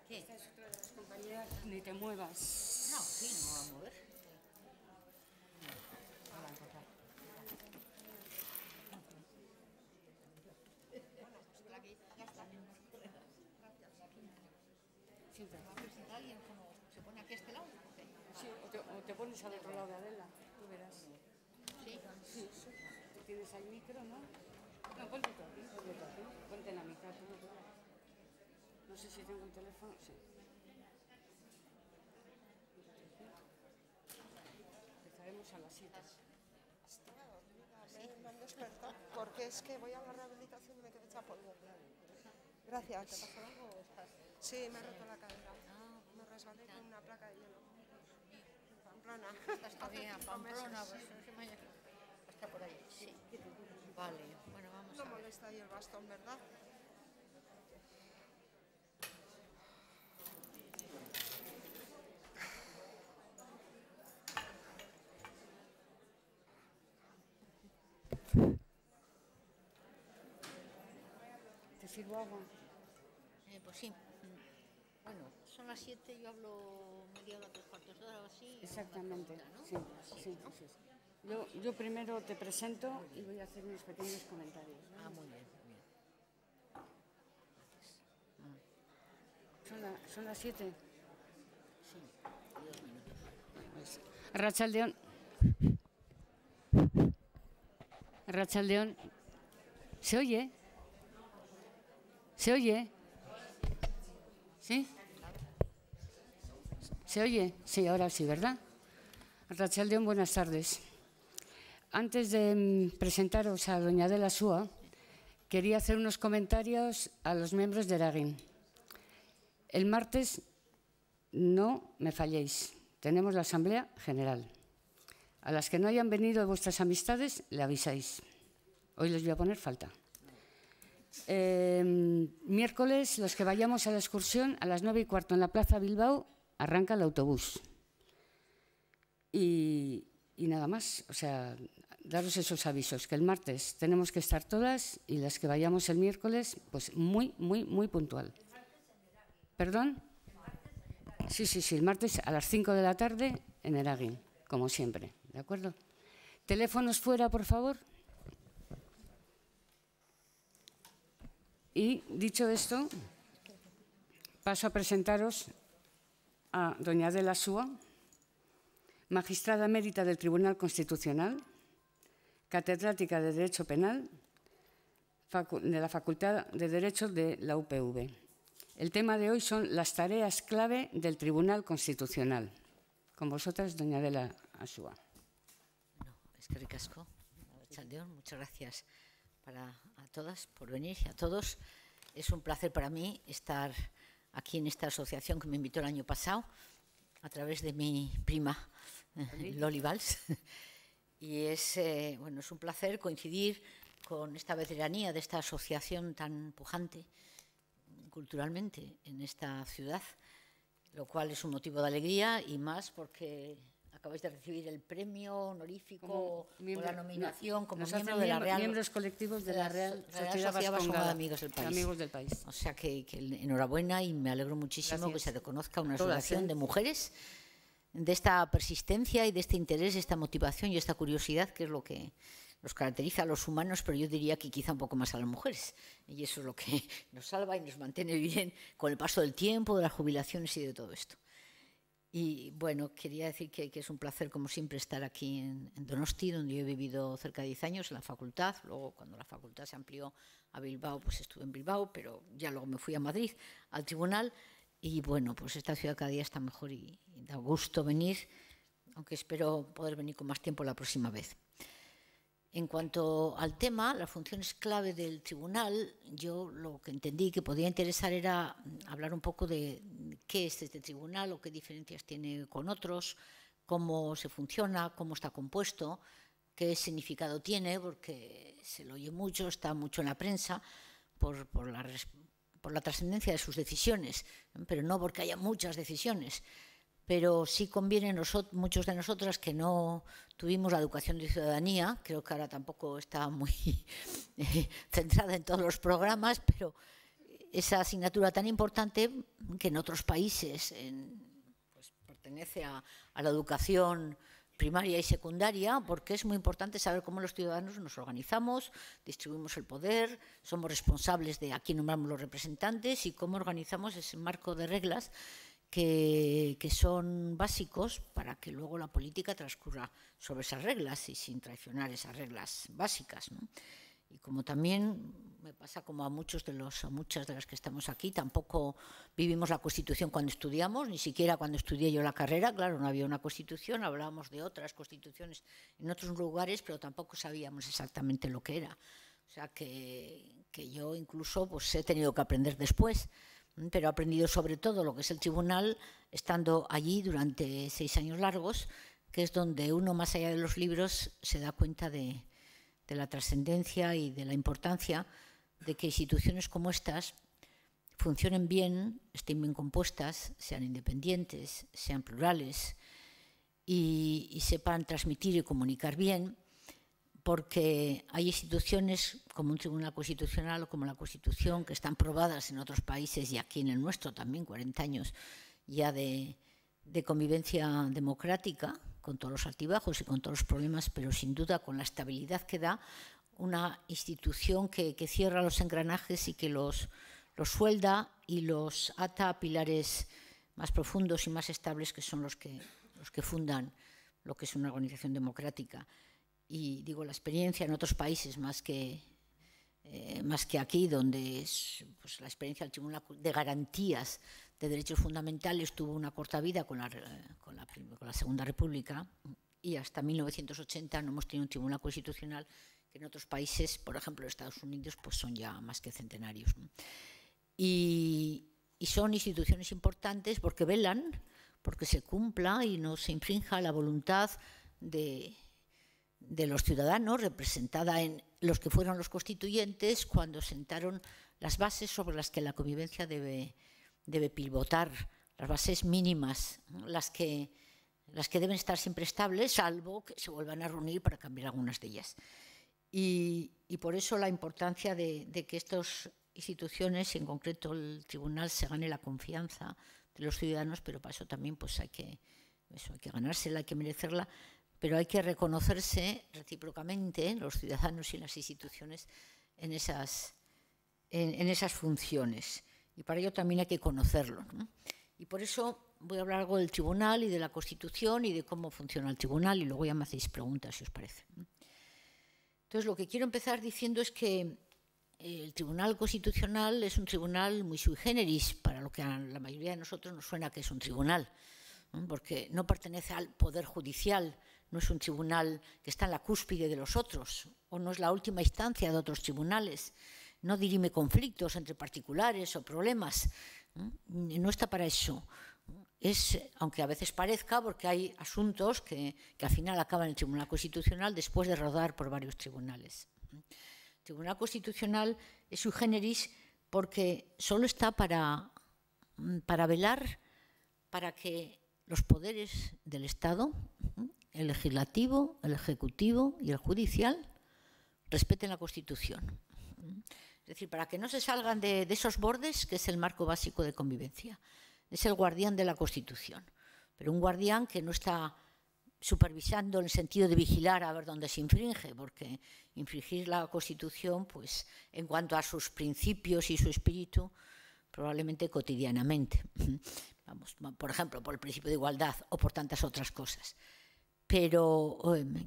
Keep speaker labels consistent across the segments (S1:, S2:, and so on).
S1: ¿Qué?
S2: Esta es otra de las compañeras, ni te muevas.
S1: No, sí, no me voy a mover. Hola, encontrar. Aquí, ya está.
S2: Siéntate.
S1: ¿Va a presentar alguien como se pone aquí a este lado? ¿O qué?
S2: Sí, o te pones al otro lado de Adela, tú verás.
S1: Sí.
S2: Sí, sí. Tú tienes ahí micro, ¿no? No, ponte tú aquí, ponte tú aquí. Ponte en la mitad, tú. No sé si tengo el teléfono, sí. Empezaremos a las 7.
S3: Me han despertado porque es que voy a la rehabilitación y me quedé hecha polvo. Gracias.
S1: ¿Te pasó algo o estás...?
S3: Sí, me he roto la cadera. Me resbalé con una placa de hielo. Pamplona.
S1: Estás todavía a Pamplona, pues no se me haya... Está por ahí, sí. Vale, bueno, vamos
S3: No
S1: a ver.
S3: molesta ahí el bastón, ¿verdad?
S2: ¿Te sirvo agua?
S1: Pues sí. Bueno, son las 7, yo hablo media hora, 3/4 de hora o así.
S2: Exactamente,
S1: ¿No?
S2: sí, sí, sí. Yo primero te presento y voy a hacer unos pequeños comentarios.
S1: Ah, muy bien, muy bien.
S2: ¿Son las 7?
S1: Sí, 2 minutos.
S2: Arratsaldeon. Arratsaldeon. ¿Se oye? ¿Se oye? ¿Sí? ¿Se oye? Sí, ahora sí, ¿verdad? Arratsaldeon, buenas tardes. Antes de presentaros a doña Adela Súa, quería hacer unos comentarios a los miembros de Eragin. El martes no me falléis, tenemos la Asamblea General. A las que no hayan venido de vuestras amistades, le avisáis. Hoy les voy a poner falta. Miércoles, los que vayamos a la excursión, a las 9:15 en la Plaza Bilbao, arranca el autobús. Y nada más, o sea, daros esos avisos, que el martes tenemos que estar todas y las que vayamos el miércoles, pues muy, muy, muy puntual. ¿Perdón? Sí, el martes a las 5 de la tarde en Eragin, como siempre, ¿de acuerdo? Teléfonos fuera, por favor. Y dicho esto, paso a presentaros a doña Adela Súa, magistrada emérita del Tribunal Constitucional, catedrática de Derecho Penal de la Facultad de Derecho de la UPV. El tema de hoy son las tareas clave del Tribunal Constitucional. Con vosotras, doña Adela Súa.
S1: No, es que ricasco. Arratsaldeon, muchas gracias a todas por venir y a todos. Es un placer para mí estar aquí en esta asociación que me invitó el año pasado a través de mi prima Loli Valls. Y es un placer coincidir con esta veteranía de esta asociación tan pujante culturalmente en esta ciudad, lo cual es un motivo de alegría y más porque acabáis de recibir el premio honorífico o la nominación como miembro de la Real...
S2: Miembros colectivos de la Real Sociedad
S1: Vascongada de
S2: Amigos del País.
S1: O sea que enhorabuena y me alegro muchísimo que se reconozca una asociación de mujeres de esta persistencia y de este interés, esta motivación y esta curiosidad que es lo que nos caracteriza a los humanos, pero yo diría que quizá un poco más a las mujeres. Y eso es lo que nos salva y nos mantiene bien con el paso del tiempo, de las jubilaciones y de todo esto. Y bueno, quería decir que es un placer, como siempre, estar aquí en Donosti, donde yo he vivido cerca de 10 años en la facultad. Luego, cuando la facultad se amplió a Bilbao, pues estuve en Bilbao, pero ya luego me fui a Madrid, al tribunal. Y bueno, pues esta ciudad cada día está mejor y da gusto venir, aunque espero poder venir con más tiempo la próxima vez. En cuanto al tema, las funciones clave del tribunal, yo lo que entendí que podía interesar era hablar un poco de qué es este tribunal o qué diferencias tiene con otros, cómo se funciona, cómo está compuesto, qué significado tiene, porque se lo oye mucho, está mucho en la prensa por la trascendencia de sus decisiones, pero no porque haya muchas decisiones. Pero sí conviene muchos de nosotras que no tuvimos la educación de ciudadanía, creo que ahora tampoco está muy centrada en todos los programas, pero esa asignatura tan importante que en otros países pues pertenece a la educación primaria y secundaria, porque es muy importante saber cómo los ciudadanos nos organizamos, distribuimos el poder, somos responsables de a quién nombramos los representantes y cómo organizamos ese marco de reglas que son básicos para que luego la política transcurra sobre esas reglas y sin traicionar esas reglas básicas, ¿no? Y como también me pasa como a muchas de las que estamos aquí, tampoco vivimos la Constitución cuando estudiamos, ni siquiera cuando estudié yo la carrera. Claro, no había una Constitución, hablábamos de otras constituciones en otros lugares, pero tampoco sabíamos exactamente lo que era. O sea que yo incluso pues, he tenido que aprender después, pero he aprendido sobre todo lo que es el tribunal estando allí durante 6 años largos, que es donde uno, más allá de los libros, se da cuenta de la trascendencia y de la importancia de que instituciones como estas funcionen bien, estén bien compuestas, sean independientes, sean plurales y sepan transmitir y comunicar bien, porque hay instituciones como un Tribunal Constitucional o como la Constitución que están probadas en otros países y aquí en el nuestro también, 40 años ya de convivencia democrática, con todos los altibajos y con todos los problemas, pero sin duda con la estabilidad que da una institución que cierra los engranajes y que los suelda y los ata a pilares más profundos y más estables, que son los que fundan lo que es una organización democrática. Y digo, la experiencia en otros países más que aquí, donde pues, la experiencia del Tribunal de Garantías de Derechos Fundamentales tuvo una corta vida con la Segunda República, y hasta 1980 no hemos tenido un Tribunal Constitucional, que en otros países, por ejemplo en Estados Unidos, pues son ya más que centenarios, ¿no? Y son instituciones importantes porque velan porque se cumpla y no se infrinja la voluntad de los ciudadanos, representada en los que fueron los constituyentes cuando sentaron las bases sobre las que la convivencia debe pivotar, las bases mínimas, las que deben estar siempre estables, salvo que se vuelvan a reunir para cambiar algunas de ellas. Y por eso la importancia de que estas instituciones, y en concreto el tribunal, se gane la confianza de los ciudadanos, pero para eso también pues hay que ganársela, hay que merecerla, pero hay que reconocerse recíprocamente los ciudadanos y las instituciones en esas funciones. Y para ello también hay que conocerlo, ¿no? Y por eso voy a hablar algo del tribunal y de la Constitución y de cómo funciona el tribunal, y luego ya me hacéis preguntas, si os parece. Entonces, lo que quiero empezar diciendo es que el Tribunal Constitucional es un tribunal muy sui generis, para lo que a la mayoría de nosotros nos suena que es un tribunal, ¿no? Porque no pertenece al Poder Judicial, no es un tribunal que está en la cúspide de los otros, o no es la última instancia de otros tribunales, no dirime conflictos entre particulares o problemas, no está para eso. Aunque a veces parezca, porque hay asuntos que al final acaban en el Tribunal Constitucional después de rodar por varios tribunales. El Tribunal Constitucional es sui generis porque solo está para velar para que los poderes del Estado, el legislativo, el ejecutivo y el judicial, respeten la Constitución. Es decir, para que no se salgan de esos bordes, que es el marco básico de convivencia. Es el guardián de la Constitución, pero un guardián que no está supervisando en el sentido de vigilar a ver dónde se infringe, porque infringir la Constitución, pues en cuanto a sus principios y su espíritu, probablemente cotidianamente. Vamos, por ejemplo, por el principio de igualdad o por tantas otras cosas. Pero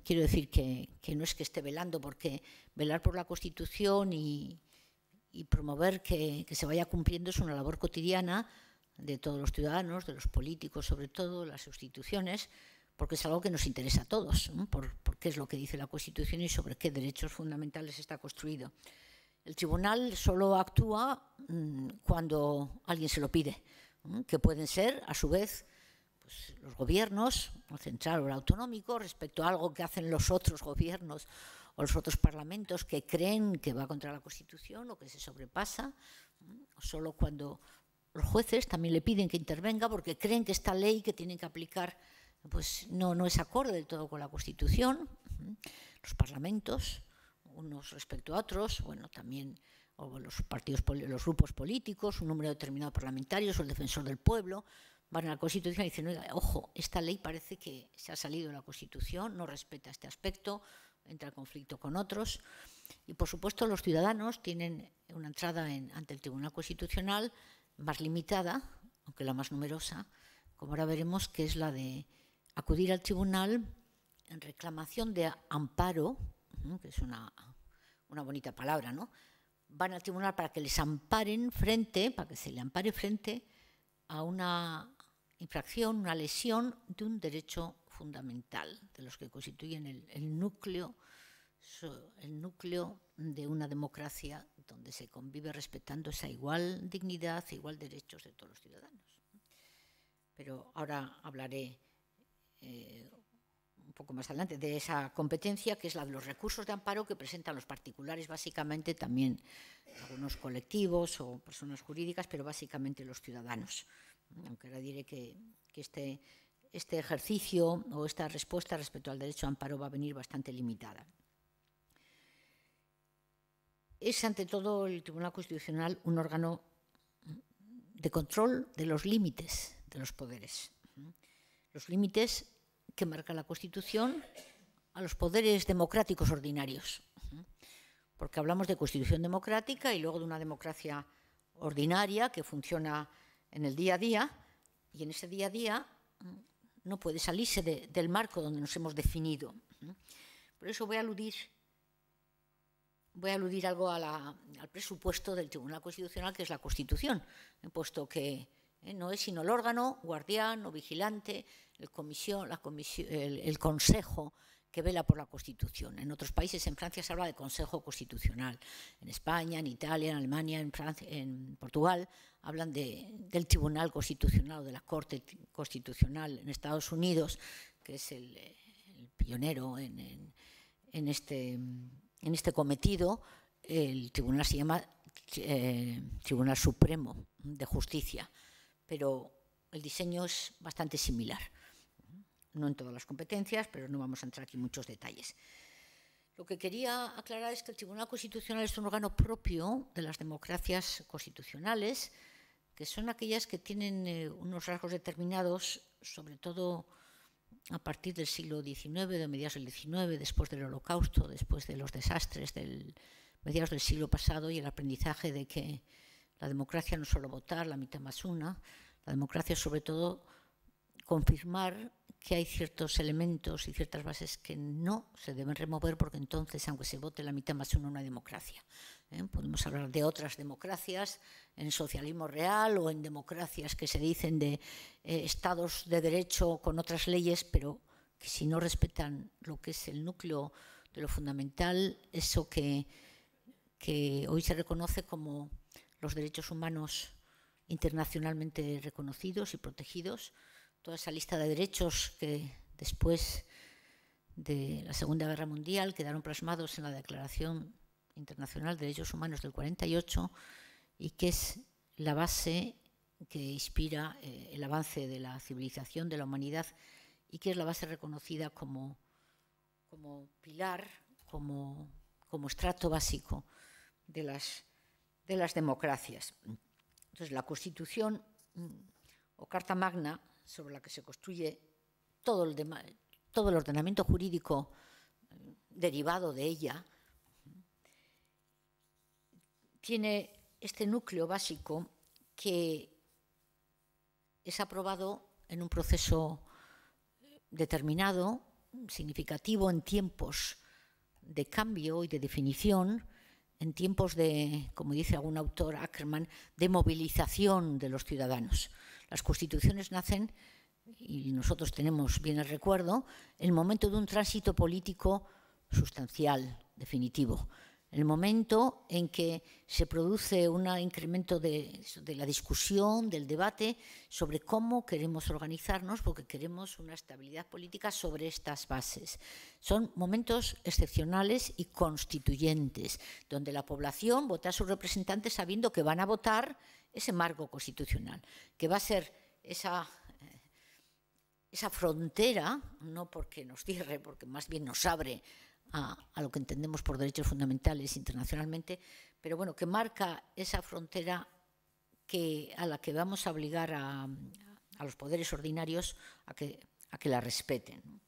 S1: quiero decir que no es que esté velando, porque velar por la Constitución y promover que se vaya cumpliendo es una labor cotidiana de todos los ciudadanos, de los políticos sobre todo, las instituciones, porque es algo que nos interesa a todos, ¿no? por qué es lo que dice la Constitución y sobre qué derechos fundamentales está construido. El tribunal solo actúa cuando alguien se lo pide, que pueden ser, a su vez, pues, los gobiernos, el central o el autonómico, respecto a algo que hacen los otros gobiernos o los otros parlamentos que creen que va contra la Constitución o que se sobrepasa, o solo cuando los jueces también le piden que intervenga porque creen que esta ley que tienen que aplicar pues no es acorde del todo con la Constitución. Los parlamentos, unos respecto a otros, bueno, también o los partidos, los grupos políticos, un número determinado de parlamentarios o el defensor del pueblo, van a la Constitución y dicen, oiga, ojo, esta ley parece que se ha salido de la Constitución, no respeta este aspecto, entra en conflicto con otros. Y, por supuesto, los ciudadanos tienen una entrada ante el Tribunal Constitucional más limitada, aunque la más numerosa, como ahora veremos, que es la de acudir al tribunal en reclamación de amparo, que es una bonita palabra, ¿no? Van al tribunal para que les amparen para que se le ampare frente a una infracción, una lesión de un derecho fundamental, de los que constituyen el núcleo de una democracia donde se convive respetando esa igual dignidad e igual derechos de todos los ciudadanos. Pero ahora hablaré un poco más adelante de esa competencia, que es la de los recursos de amparo que presentan los particulares, básicamente, también algunos colectivos o personas jurídicas, pero básicamente los ciudadanos. Aunque ahora diré que este ejercicio o esta respuesta respecto al derecho a amparo va a venir bastante limitada. Es, ante todo, el Tribunal Constitucional un órgano de control de los límites de los poderes. Los límites que marca la Constitución a los poderes democráticos ordinarios. Porque hablamos de Constitución democrática y luego de una democracia ordinaria que funciona en el día a día, y en ese día a día no puede salirse del marco donde nos hemos definido. Por eso voy a aludir algo al presupuesto del Tribunal Constitucional, que es la Constitución, puesto que no es sino el órgano guardián o vigilante, el Consejo que vela por la Constitución. En otros países, en Francia se habla de Consejo Constitucional, en España, en Italia, en Alemania, en Francia, en Portugal hablan del Tribunal Constitucional o de la Corte Constitucional. En Estados Unidos, que es el pionero en este cometido, el tribunal se llama Tribunal Supremo de Justicia, pero el diseño es bastante similar. No en todas las competencias, pero no vamos a entrar aquí en muchos detalles. Lo que quería aclarar es que el Tribunal Constitucional es un órgano propio de las democracias constitucionales, que son aquellas que tienen unos rasgos determinados, sobre todo a partir del siglo XIX, de mediados del XIX, después del Holocausto, después de los desastres del mediados del siglo pasado, y el aprendizaje de que la democracia no es solo votar, la mitad más una, la democracia es sobre todo confirmar que hay ciertos elementos y ciertas bases que no se deben remover, porque entonces, aunque se vote la mitad más uno, no hay democracia. Podemos hablar de otras democracias, en socialismo real o en democracias que se dicen de estados de derecho con otras leyes, pero que si no respetan lo que es el núcleo de lo fundamental, eso que hoy se reconoce como los derechos humanos internacionalmente reconocidos y protegidos, toda esa lista de derechos que después de la Segunda Guerra Mundial quedaron plasmados en la Declaración Internacional de Derechos Humanos del 48, y que es la base que inspira el avance de la civilización, de la humanidad, y que es la base reconocida como pilar, como estrato básico de las democracias. Entonces, la Constitución o Carta Magna, sobre la que se construye todo el ordenamiento jurídico derivado de ella, tiene este núcleo básico que es aprobado en un proceso determinado, significativo, en tiempos de cambio y de definición, en tiempos de, como dice algún autor, Ackerman, de movilización de los ciudadanos. Las constituciones nacen, y nosotros tenemos bien el recuerdo, el momento de un tránsito político sustancial, definitivo. El momento en que se produce un incremento de la discusión, del debate sobre cómo queremos organizarnos, porque queremos una estabilidad política sobre estas bases. Son momentos excepcionales y constituyentes, donde la población vota a sus representantes sabiendo que van a votar ese marco constitucional, que va a ser esa frontera, no porque nos cierre, porque más bien nos abre a lo que entendemos por derechos fundamentales internacionalmente, pero bueno, que marca esa frontera a la que vamos a obligar a los poderes ordinarios a que la respeten.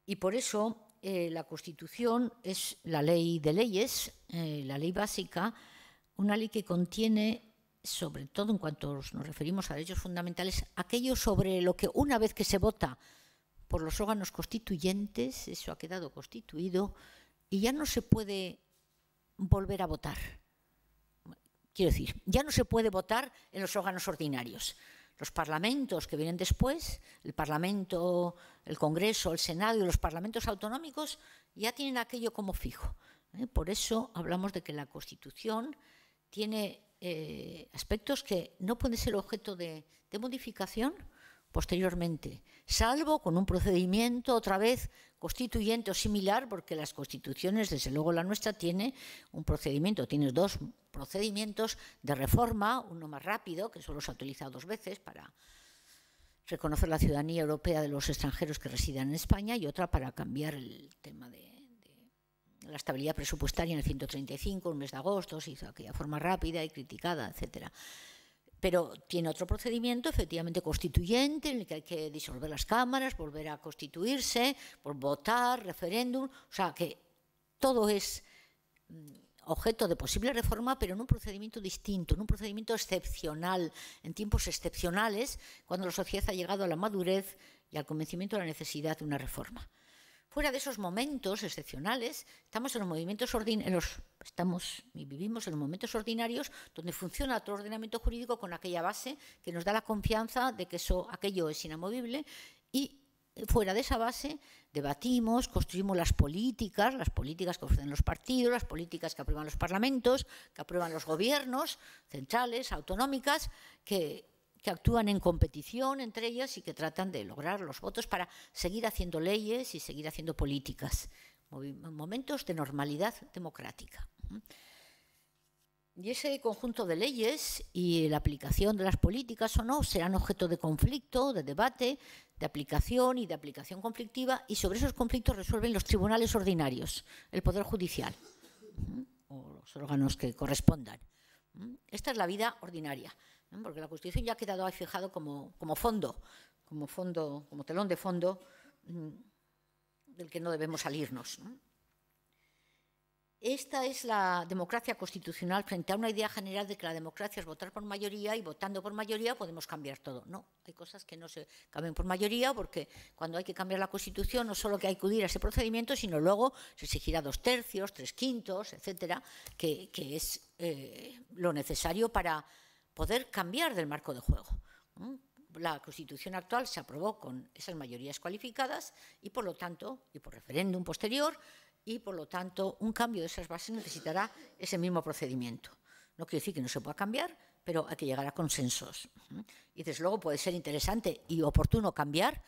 S1: Y por eso la Constitución es la ley de leyes, la ley básica, una ley que contiene, sobre todo en cuanto nos referimos a derechos fundamentales, aquello sobre lo que una vez que se vota por los órganos constituyentes, eso ha quedado constituido y ya no se puede volver a votar. Quiero decir, ya no se puede votar en los órganos ordinarios. Los parlamentos que vienen después, el Parlamento, el Congreso, el Senado y los parlamentos autonómicos ya tienen aquello como fijo. Por eso hablamos de que la Constitución tiene aspectos que no pueden ser objeto de modificación posteriormente, salvo con un procedimiento otra vez constituyente o similar, porque las constituciones, desde luego la nuestra, tiene un procedimiento, tiene dos procedimientos de reforma, uno más rápido, que solo se ha utilizado 2 veces para reconocer la ciudadanía europea de los extranjeros que residan en España, y otra para cambiar el tema de la estabilidad presupuestaria en el 135, el mes de agosto, se hizo aquella forma rápida y criticada, etcétera. Pero tiene otro procedimiento, efectivamente constituyente, en el que hay que disolver las cámaras, volver a constituirse, por votar, referéndum, o sea que todo es objeto de posible reforma, pero en un procedimiento distinto, en un procedimiento excepcional, en tiempos excepcionales, cuando la sociedad ha llegado a la madurez y al convencimiento de la necesidad de una reforma. Fuera de esos momentos excepcionales, estamos en los movimientos vivimos en los momentos ordinarios donde funciona otro ordenamiento jurídico con aquella base que nos da la confianza de que aquello es inamovible, y fuera de esa base debatimos, construimos las políticas que ofrecen los partidos, las políticas que aprueban los parlamentos, que aprueban los gobiernos centrales, autonómicas, que actúan en competición entre ellas y que tratan de lograr los votos para seguir haciendo leyes y seguir haciendo políticas. Momentos de normalidad democrática. Y ese conjunto de leyes y la aplicación de las políticas o no serán objeto de conflicto, de debate, de aplicación y de aplicación conflictiva, y sobre esos conflictos resuelven los tribunales ordinarios, el Poder Judicial o los órganos que correspondan. Esta es la vida ordinaria, porque la Constitución ya ha quedado ahí fijado como telón de fondo del que no debemos salirnos. Esta es la democracia constitucional frente a una idea general de que la democracia es votar por mayoría, y votando por mayoría podemos cambiar todo. No, hay cosas que no se cambian por mayoría, porque cuando hay que cambiar la Constitución no solo que hay que acudir a ese procedimiento, sino luego se exigirá 2/3, 3/5, etcétera, que es lo necesario para poder cambiar del marco de juego. La Constitución actual se aprobó con esas mayorías cualificadas y, por lo tanto, y por referéndum posterior, y, por lo tanto, un cambio de esas bases necesitará ese mismo procedimiento. No quiere decir que no se pueda cambiar, pero hay que llegar a consensos. Y, desde luego, puede ser interesante y oportuno cambiar.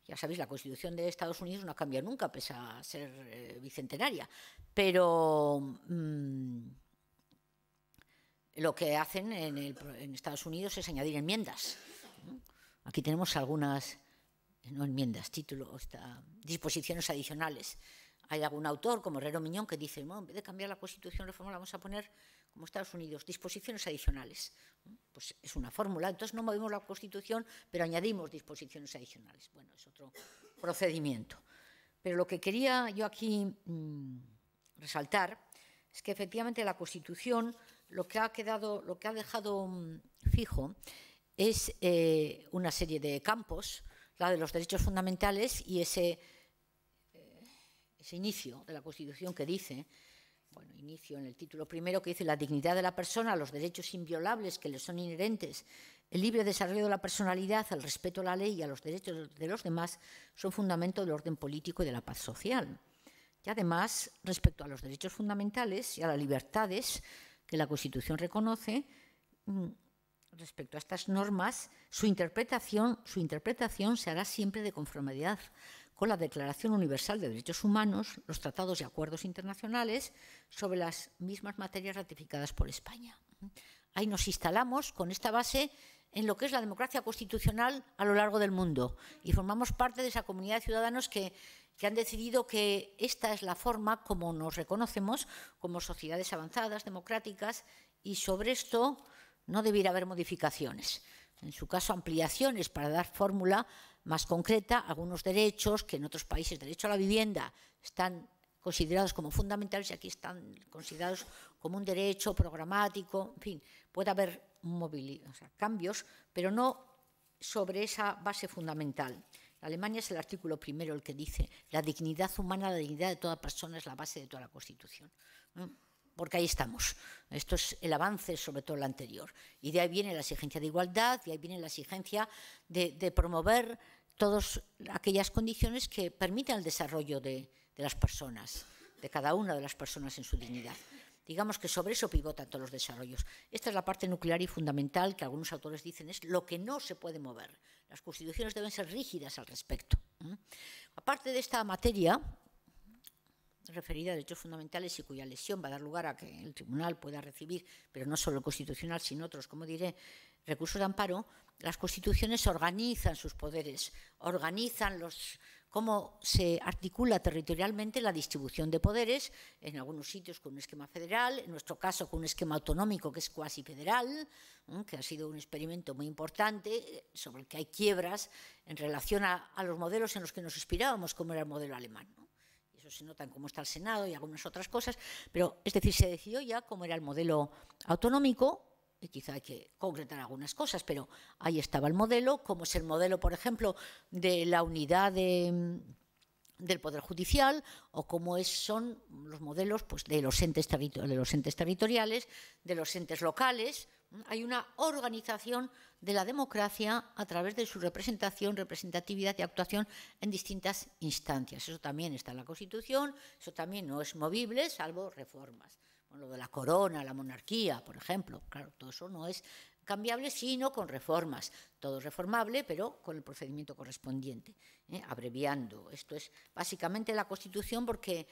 S1: Ya sabéis, la Constitución de Estados Unidos no cambia nunca, pese a ser bicentenaria. Pero lo que hacen en Estados Unidos es añadir enmiendas. Aquí tenemos algunas, no enmiendas, disposiciones adicionales. Hay algún autor, como Herrero Miñón, que dice, bueno, en vez de cambiar la Constitución, reforma, la vamos a poner, como Estados Unidos, disposiciones adicionales. Pues es una fórmula. Entonces no movemos la Constitución, pero añadimos disposiciones adicionales. Bueno, es otro procedimiento. Pero lo que quería yo aquí resaltar es que efectivamente la Constitución lo que ha dejado fijo es una serie de campos, la de los derechos fundamentales, y ese inicio de la Constitución que dice, inicio en el título primero, que dice: la dignidad de la persona, los derechos inviolables que le son inherentes, el libre desarrollo de la personalidad, el respeto a la ley y a los derechos de los demás son fundamento del orden político y de la paz social. Y además, respecto a los derechos fundamentales y a las libertades que la Constitución reconoce, respecto a estas normas, su interpretación se hará siempre de conformidad con la Declaración Universal de Derechos Humanos, los tratados y acuerdos internacionales sobre las mismas materias ratificadas por España. Ahí nos instalamos con esta base en lo que es la democracia constitucional a lo largo del mundo, y formamos parte de esa comunidad de ciudadanos que que han decidido que esta es la forma como nos reconocemos como sociedades avanzadas, democráticas, y sobre esto no debiera haber modificaciones. En su caso, ampliaciones para dar fórmula más concreta a algunos derechos que en otros países, derecho a la vivienda, están considerados como fundamentales y aquí están considerados como un derecho programático. En fin, puede haber cambios, pero no sobre esa base fundamental. En Alemania es el artículo primero el que dice la dignidad humana, la dignidad de toda persona es la base de toda la Constitución. Porque ahí estamos. Esto es el avance sobre todo el anterior. Y de ahí viene la exigencia de igualdad, de ahí viene la exigencia de promover todas aquellas condiciones que permitan el desarrollo de las personas, de cada una de las personas en su dignidad. Digamos que sobre eso pivotan todos los desarrollos. Esta es la parte nuclear y fundamental que algunos autores dicen es lo que no se puede mover. Las constituciones deben ser rígidas al respecto. Aparte de esta materia referida a derechos fundamentales y cuya lesión va a dar lugar a que el tribunal pueda recibir, pero no solo el constitucional, sino otros, como diré, recursos de amparo, las constituciones organizan sus poderes, organizan cómo se articula territorialmente la distribución de poderes, en algunos sitios con un esquema federal, en nuestro caso con un esquema autonómico que es cuasi federal, que ha sido un experimento muy importante, sobre el que hay quiebras en relación a los modelos en los que nos inspirábamos, como era el modelo alemán, ¿no? Eso se nota en cómo está el Senado y algunas otras cosas, pero es decir, se decidió ya cómo era el modelo autonómico, y quizá hay que concretar algunas cosas, pero ahí estaba el modelo, como es el modelo, por ejemplo, de la unidad del Poder Judicial, o cómo son los modelos pues, de los entes territoriales, de los entes locales. Hay una organización de la democracia a través de su representación, representatividad y actuación en distintas instancias. Eso también está en la Constitución, eso también no es movible, salvo reformas. Lo de la corona, la monarquía, por ejemplo, claro, todo eso no es cambiable, sino con reformas. Todo es reformable, pero con el procedimiento correspondiente, abreviando. Esto es básicamente la Constitución porque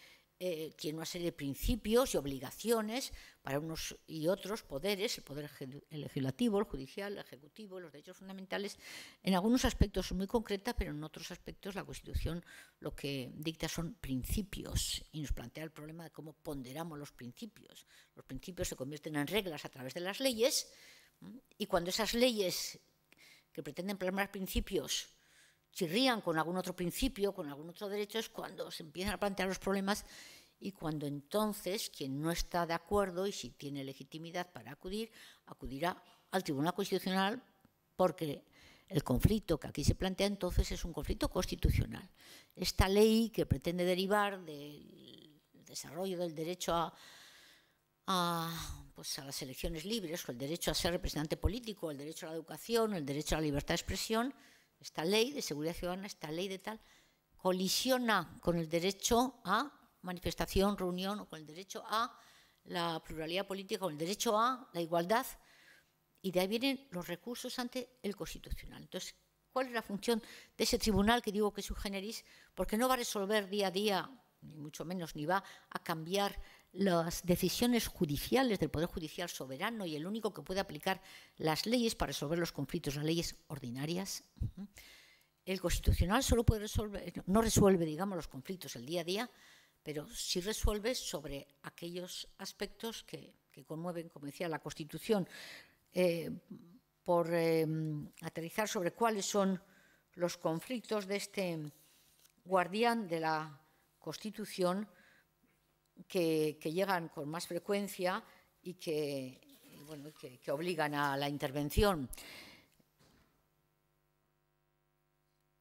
S1: tiene una serie de principios y obligaciones para unos y otros poderes, el poder legislativo, el judicial, el ejecutivo, los derechos fundamentales, en algunos aspectos muy concreta, pero en otros aspectos la Constitución lo que dicta son principios y nos plantea el problema de cómo ponderamos los principios. Los principios se convierten en reglas a través de las leyes y cuando esas leyes que pretenden plasmar principios chirrían con algún otro principio, con algún otro derecho, es cuando se empiezan a plantear los problemas y cuando entonces quien no está de acuerdo y si tiene legitimidad para acudirá al Tribunal Constitucional porque el conflicto que aquí se plantea entonces es un conflicto constitucional. Esta ley que pretende derivar del desarrollo del derecho a las elecciones libres o el derecho a ser representante político, el derecho a la educación, el derecho a la libertad de expresión, esta ley de seguridad ciudadana, esta ley de tal, colisiona con el derecho a manifestación, reunión, o con el derecho a la pluralidad política, o el derecho a la igualdad, y de ahí vienen los recursos ante el Constitucional. Entonces, ¿cuál es la función de ese tribunal que digo que es sui generis? Porque no va a resolver día a día, ni mucho menos, ni va a cambiar las decisiones judiciales del Poder Judicial soberano y el único que puede aplicar las leyes para resolver los conflictos, las leyes ordinarias. El Constitucional solo puede no resuelve, digamos, los conflictos el día a día, pero sí resuelve sobre aquellos aspectos que conmueven, como decía, la Constitución, por aterrizar sobre cuáles son los conflictos de este guardián de la Constitución que llegan con más frecuencia y que obligan a la intervención.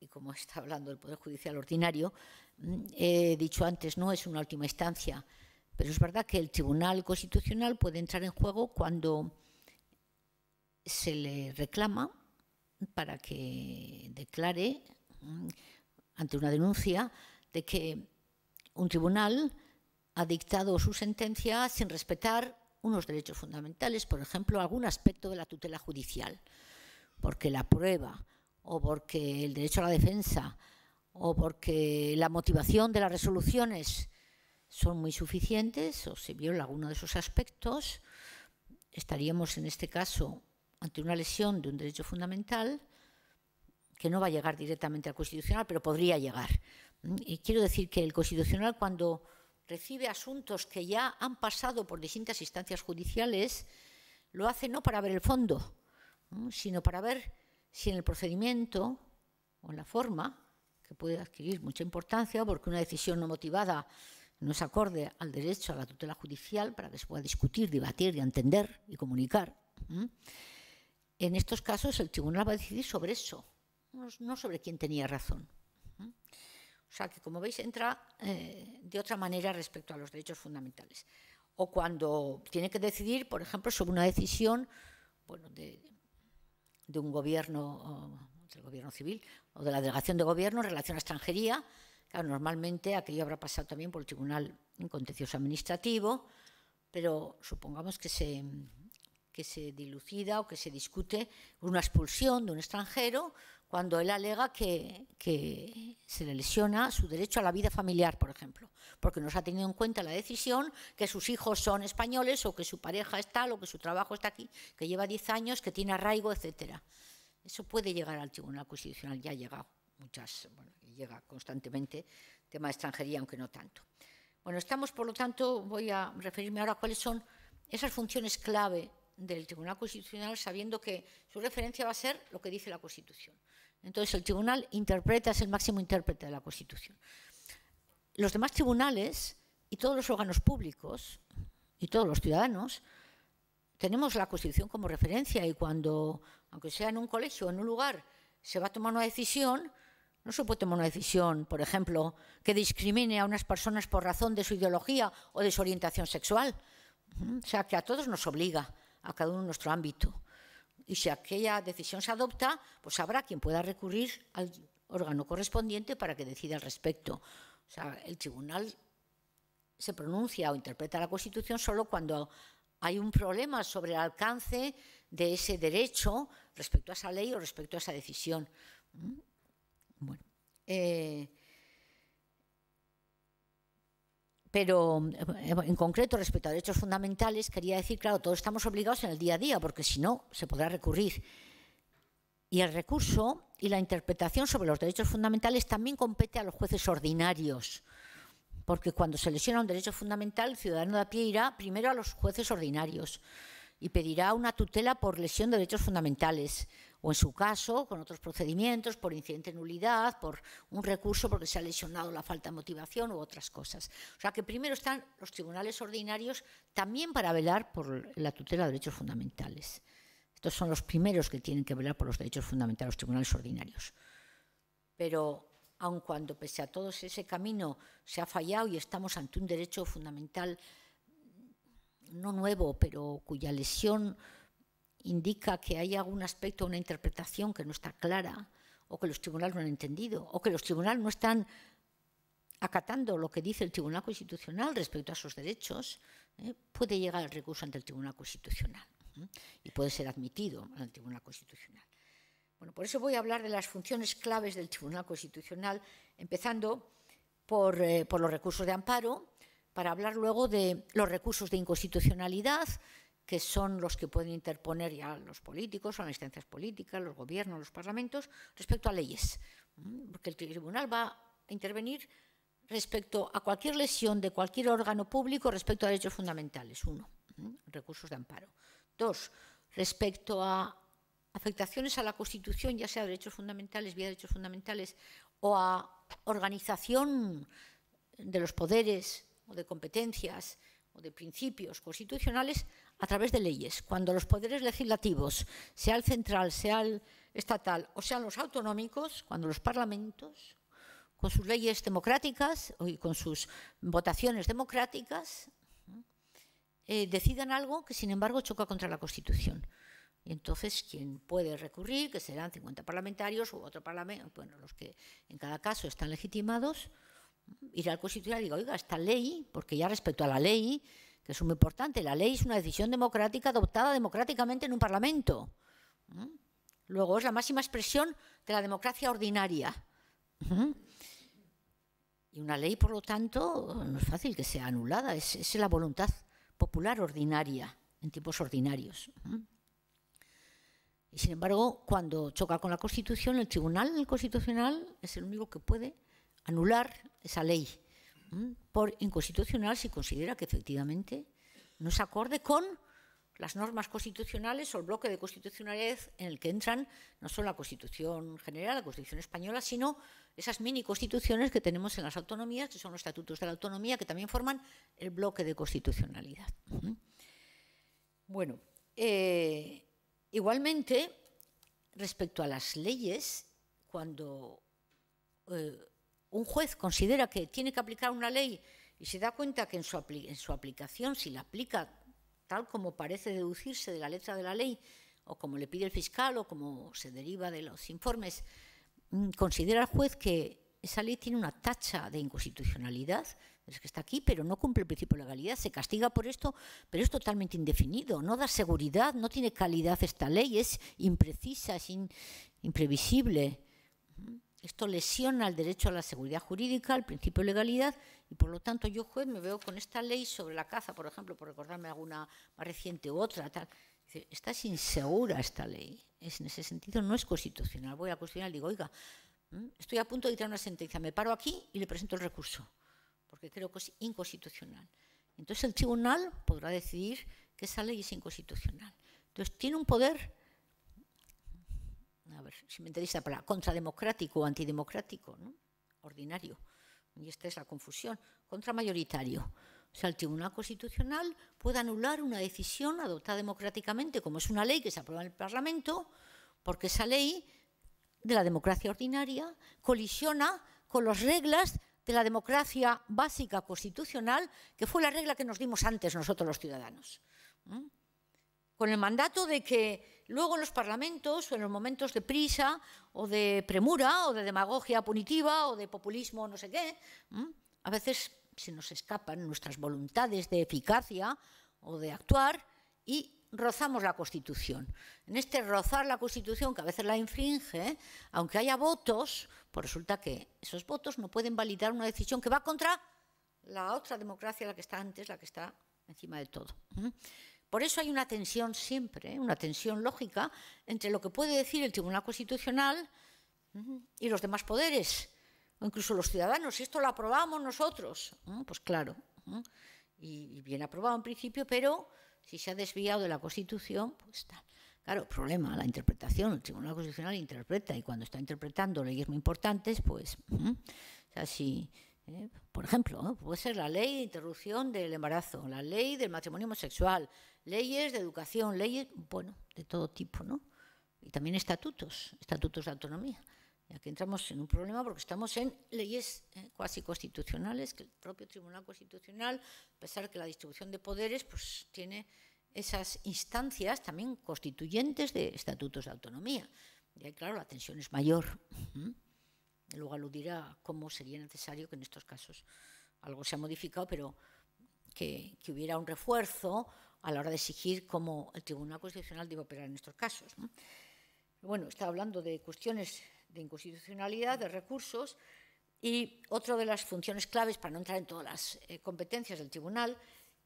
S1: Y como está hablando del Poder Judicial ordinario, he dicho antes, no es una última instancia, pero es verdad que el Tribunal Constitucional puede entrar en juego cuando se le reclama para que declare ante una denuncia de que un tribunal ha dictado su sentencia sin respetar unos derechos fundamentales, por ejemplo, algún aspecto de la tutela judicial, porque la prueba o porque el derecho a la defensa o porque la motivación de las resoluciones son muy suficientes o se viola alguno de esos aspectos, estaríamos en este caso ante una lesión de un derecho fundamental que no va a llegar directamente al Constitucional, pero podría llegar, Y quiero decir que el Constitucional, cuando recibe asuntos que ya han pasado por distintas instancias judiciales, lo hace no para ver el fondo, sino para ver si en el procedimiento o en la forma, que puede adquirir mucha importancia porque una decisión no motivada no es acorde al derecho a la tutela judicial para que se pueda discutir, debatir y entender y comunicar. En estos casos el tribunal va a decidir sobre eso, no sobre quién tenía razón. O sea que, como veis, entra de otra manera respecto a los derechos fundamentales. O cuando tiene que decidir, por ejemplo, sobre una decisión de un gobierno, del gobierno civil o de la delegación de gobierno en relación a extranjería. Claro, normalmente aquello habrá pasado también por el Tribunal Contencioso Administrativo, pero supongamos que se dilucida o que se discute una expulsión de un extranjero cuando él alega que se le lesiona su derecho a la vida familiar, por ejemplo, porque no se ha tenido en cuenta la decisión que sus hijos son españoles o que su pareja es tal o que su trabajo está aquí, que lleva 10 años, que tiene arraigo, etcétera. Eso puede llegar al Tribunal Constitucional, ya ha llegado llega constantemente, tema de extranjería, aunque no tanto. Bueno, por lo tanto, voy a referirme ahora a cuáles son esas funciones clave del Tribunal Constitucional, sabiendo que su referencia va a ser lo que dice la Constitución. Entonces, el tribunal es el máximo intérprete de la Constitución. Los demás tribunales y todos los órganos públicos y todos los ciudadanos tenemos la Constitución como referencia y cuando, aunque sea en un colegio o en un lugar, se va a tomar una decisión, no se puede tomar una decisión, por ejemplo, que discrimine a unas personas por razón de su ideología o de su orientación sexual. O sea, que a todos nos obliga, a cada uno en nuestro ámbito. Y si aquella decisión se adopta, pues habrá quien pueda recurrir al órgano correspondiente para que decida al respecto. O sea, el tribunal se pronuncia o interpreta la Constitución solo cuando hay un problema sobre el alcance de ese derecho respecto a esa ley o respecto a esa decisión. Bueno, pero en concreto respecto a derechos fundamentales quería decir, claro, todos estamos obligados en el día a día porque si no se podrá recurrir. Y el recurso y la interpretación sobre los derechos fundamentales también compete a los jueces ordinarios, porque cuando se lesiona un derecho fundamental, el ciudadano de a pie irá primero a los jueces ordinarios y pedirá una tutela por lesión de derechos fundamentales, o en su caso, con otros procedimientos, por incidente de nulidad, por un recurso porque se ha lesionado la falta de motivación u otras cosas. O sea que primero están los tribunales ordinarios también para velar por la tutela de derechos fundamentales. Estos son los primeros que tienen que velar por los derechos fundamentales, los tribunales ordinarios. Pero aun cuando pese a todo ese camino se ha fallado y estamos ante un derecho fundamental no nuevo, pero cuya lesión indica que hay algún aspecto, una interpretación que no está clara, o que los tribunales no han entendido, o que los tribunales no están acatando lo que dice el Tribunal Constitucional respecto a esos derechos, puede llegar el recurso ante el Tribunal Constitucional y puede ser admitido al Tribunal Constitucional. Bueno, por eso voy a hablar de las funciones claves del Tribunal Constitucional, empezando por los recursos de amparo, para hablar luego de los recursos de inconstitucionalidad, que son los que pueden interponer ya los políticos o las instancias políticas, los gobiernos, los parlamentos, respecto a leyes. Porque el tribunal va a intervenir respecto a cualquier lesión de cualquier órgano público respecto a derechos fundamentales. 1, recursos de amparo. 2, respecto a afectaciones a la Constitución, ya sea derechos fundamentales, vía derechos fundamentales, o a organización de los poderes o de competencias o de principios constitucionales a través de leyes. Cuando los poderes legislativos, sea el central, sea el estatal o sean los autonómicos, cuando los parlamentos, con sus leyes democráticas y con sus votaciones democráticas, decidan algo que, sin embargo, choca contra la Constitución. Y entonces, quien puede recurrir, que serán 50 parlamentarios u otro parlamento, bueno, los que en cada caso están legitimados, irá al Constitucional y diga, oiga, esta ley, porque ya respecto a la ley, que es muy importante, la ley es una decisión democrática adoptada democráticamente en un parlamento. Luego es la máxima expresión de la democracia ordinaria. Y una ley, por lo tanto, no es fácil que sea anulada, es la voluntad popular ordinaria, en tiempos ordinarios. Y sin embargo, cuando choca con la Constitución, el Tribunal Constitucional es el único que puede anular esa ley por inconstitucional si considera que efectivamente no es acorde con las normas constitucionales o el bloque de constitucionalidad en el que entran no solo la Constitución general, la Constitución española, sino esas mini constituciones que tenemos en las autonomías, que son los estatutos de la autonomía, que también forman el bloque de constitucionalidad. Bueno, igualmente, respecto a las leyes, cuando un juez considera que tiene que aplicar una ley y se da cuenta que en su aplicación, si la aplica tal como parece deducirse de la letra de la ley, o como le pide el fiscal, o como se deriva de los informes, considera el juez que esa ley tiene una tacha de inconstitucionalidad, es que está aquí, pero no cumple el principio de legalidad, se castiga por esto, pero es totalmente indefinido, no da seguridad, no tiene calidad esta ley, es imprecisa, es imprevisible. Esto lesiona el derecho a la seguridad jurídica, el principio de legalidad, y por lo tanto yo, juez, me veo con esta ley sobre la caza, por ejemplo, por recordarme alguna más reciente u otra, tal. Dice, esta es insegura esta ley, en ese sentido no es constitucional. Voy a constitucional y digo, oiga, estoy a punto de dictar una sentencia, me paro aquí y le presento el recurso, porque creo que es inconstitucional. Entonces el tribunal podrá decidir que esa ley es inconstitucional. Entonces tiene un poder, a ver si me entendéis la palabra, contrademocrático o antidemocrático, ¿no? Ordinario. Y esta es la confusión, contramayoritario. O sea, el Tribunal Constitucional puede anular una decisión adoptada democráticamente, como es una ley que se aprueba en el Parlamento, porque esa ley de la democracia ordinaria colisiona con las reglas de la democracia básica constitucional, que fue la regla que nos dimos antes nosotros los ciudadanos. Con el mandato de que luego en los parlamentos, o en los momentos de prisa, o de premura, o de demagogia punitiva, o de populismo no sé qué, a veces se nos escapan nuestras voluntades de eficacia o de actuar y rozamos la Constitución. En este rozar la Constitución, que a veces la infringe, aunque haya votos, pues resulta que esos votos no pueden validar una decisión que va contra la otra democracia, la que está antes, la que está encima de todo. Por eso hay una tensión siempre, una tensión lógica entre lo que puede decir el Tribunal Constitucional y los demás poderes, o incluso los ciudadanos. Si esto lo aprobamos nosotros, pues claro, y bien aprobado en principio, pero si se ha desviado de la Constitución, pues tal. Claro, problema, la interpretación. El Tribunal Constitucional interpreta, y cuando está interpretando leyes muy importantes, pues, o sea, si... por ejemplo, puede ser la ley de interrupción del embarazo, la ley del matrimonio homosexual, leyes de educación, leyes, bueno, de todo tipo, ¿no? Y también estatutos de autonomía. Y aquí entramos en un problema porque estamos en leyes cuasi constitucionales, que el propio Tribunal Constitucional, a pesar de que la distribución de poderes, pues tiene esas instancias también constituyentes de estatutos de autonomía. Y ahí, claro, la tensión es mayor. Luego aludirá cómo sería necesario que en estos casos algo se ha modificado, pero que hubiera un refuerzo a la hora de exigir cómo el Tribunal Constitucional debe operar en estos casos, ¿no? Bueno, estaba hablando de cuestiones de inconstitucionalidad, de recursos, y otra de las funciones claves, para no entrar en todas las competencias del Tribunal,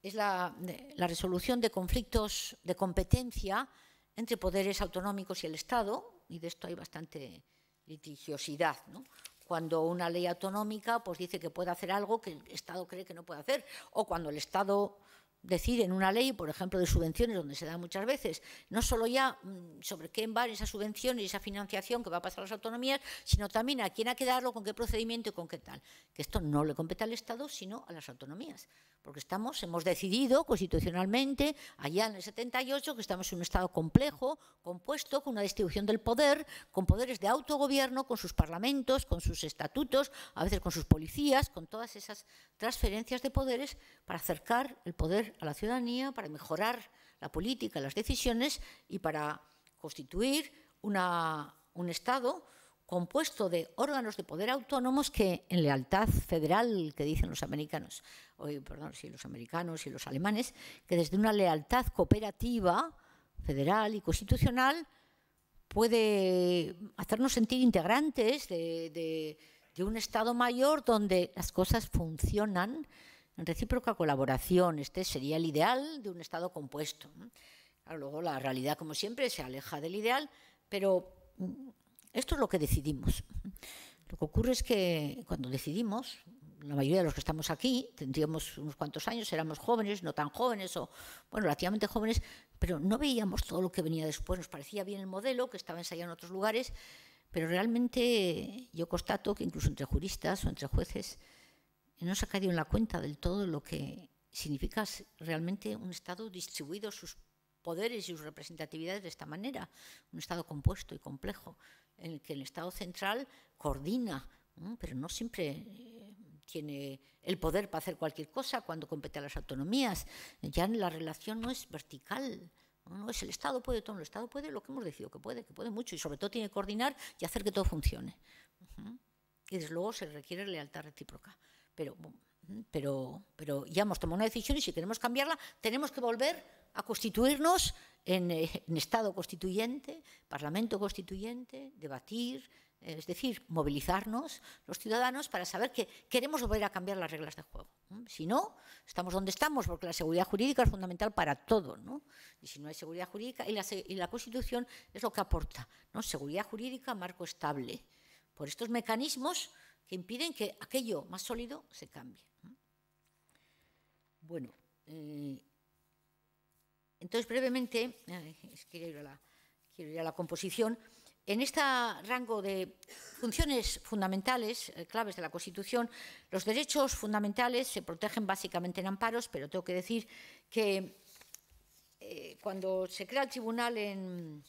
S1: es la resolución de conflictos de competencia entre poderes autonómicos y el Estado, y de esto hay bastante litigiosidad, ¿no? Cuando una ley autonómica pues dice que puede hacer algo que el Estado cree que no puede hacer, o cuando el Estado decide en una ley, por ejemplo, de subvenciones, donde se da muchas veces, no solo ya sobre qué van esas subvenciones y esa financiación que va a pasar a las autonomías, sino también a quién hay que darlo, con qué procedimiento y con qué tal. Que esto no le compete al Estado, sino a las autonomías. Porque hemos decidido constitucionalmente, allá en el 78, que estamos en un Estado complejo, compuesto, con una distribución del poder, con poderes de autogobierno, con sus parlamentos, con sus estatutos, a veces con sus policías, con todas esas transferencias de poderes para acercar el poder a la ciudadanía, para mejorar la política, las decisiones y para constituir un Estado compuesto de órganos de poder autónomos que, en lealtad federal, que dicen los americanos, los americanos y los alemanes, que desde una lealtad cooperativa, federal y constitucional, puede hacernos sentir integrantes de un Estado mayor donde las cosas funcionan en recíproca colaboración. Este sería el ideal de un Estado compuesto. Claro, luego la realidad, como siempre, se aleja del ideal, pero esto es lo que decidimos. Lo que ocurre es que cuando decidimos, la mayoría de los que estamos aquí, tendríamos unos cuantos años, éramos jóvenes, no tan jóvenes o, bueno, relativamente jóvenes, pero no veíamos todo lo que venía después. Nos parecía bien el modelo, que estaba ensayado en otros lugares, pero realmente yo constato que incluso entre juristas o entre jueces no se ha caído en la cuenta del todo lo que significa realmente un Estado distribuido sus poderes y sus representatividades de esta manera, un Estado compuesto y complejo, en el que el Estado central coordina, pero no siempre tiene el poder para hacer cualquier cosa cuando compete a las autonomías. Ya la relación no es vertical, no es el Estado puede todo, el Estado puede lo que hemos decidido que puede mucho y sobre todo tiene que coordinar y hacer que todo funcione. Y desde luego se requiere lealtad recíproca. Pero ya hemos tomado una decisión y si queremos cambiarla tenemos que volver a constituirnos en Estado constituyente, Parlamento constituyente, debatir, es decir, movilizarnos los ciudadanos para saber que queremos volver a cambiar las reglas de juego. Si no, estamos donde estamos, porque la seguridad jurídica es fundamental para todo, ¿no? Y si no hay seguridad jurídica, y la Constitución es lo que aporta, ¿no? Seguridad jurídica, marco estable, por estos mecanismos que impiden que aquello más sólido se cambie. Bueno, entonces brevemente, quiero ir a la composición. En este rango de funciones fundamentales, claves de la Constitución, los derechos fundamentales se protegen básicamente en amparos, pero tengo que decir que cuando se crea el tribunal en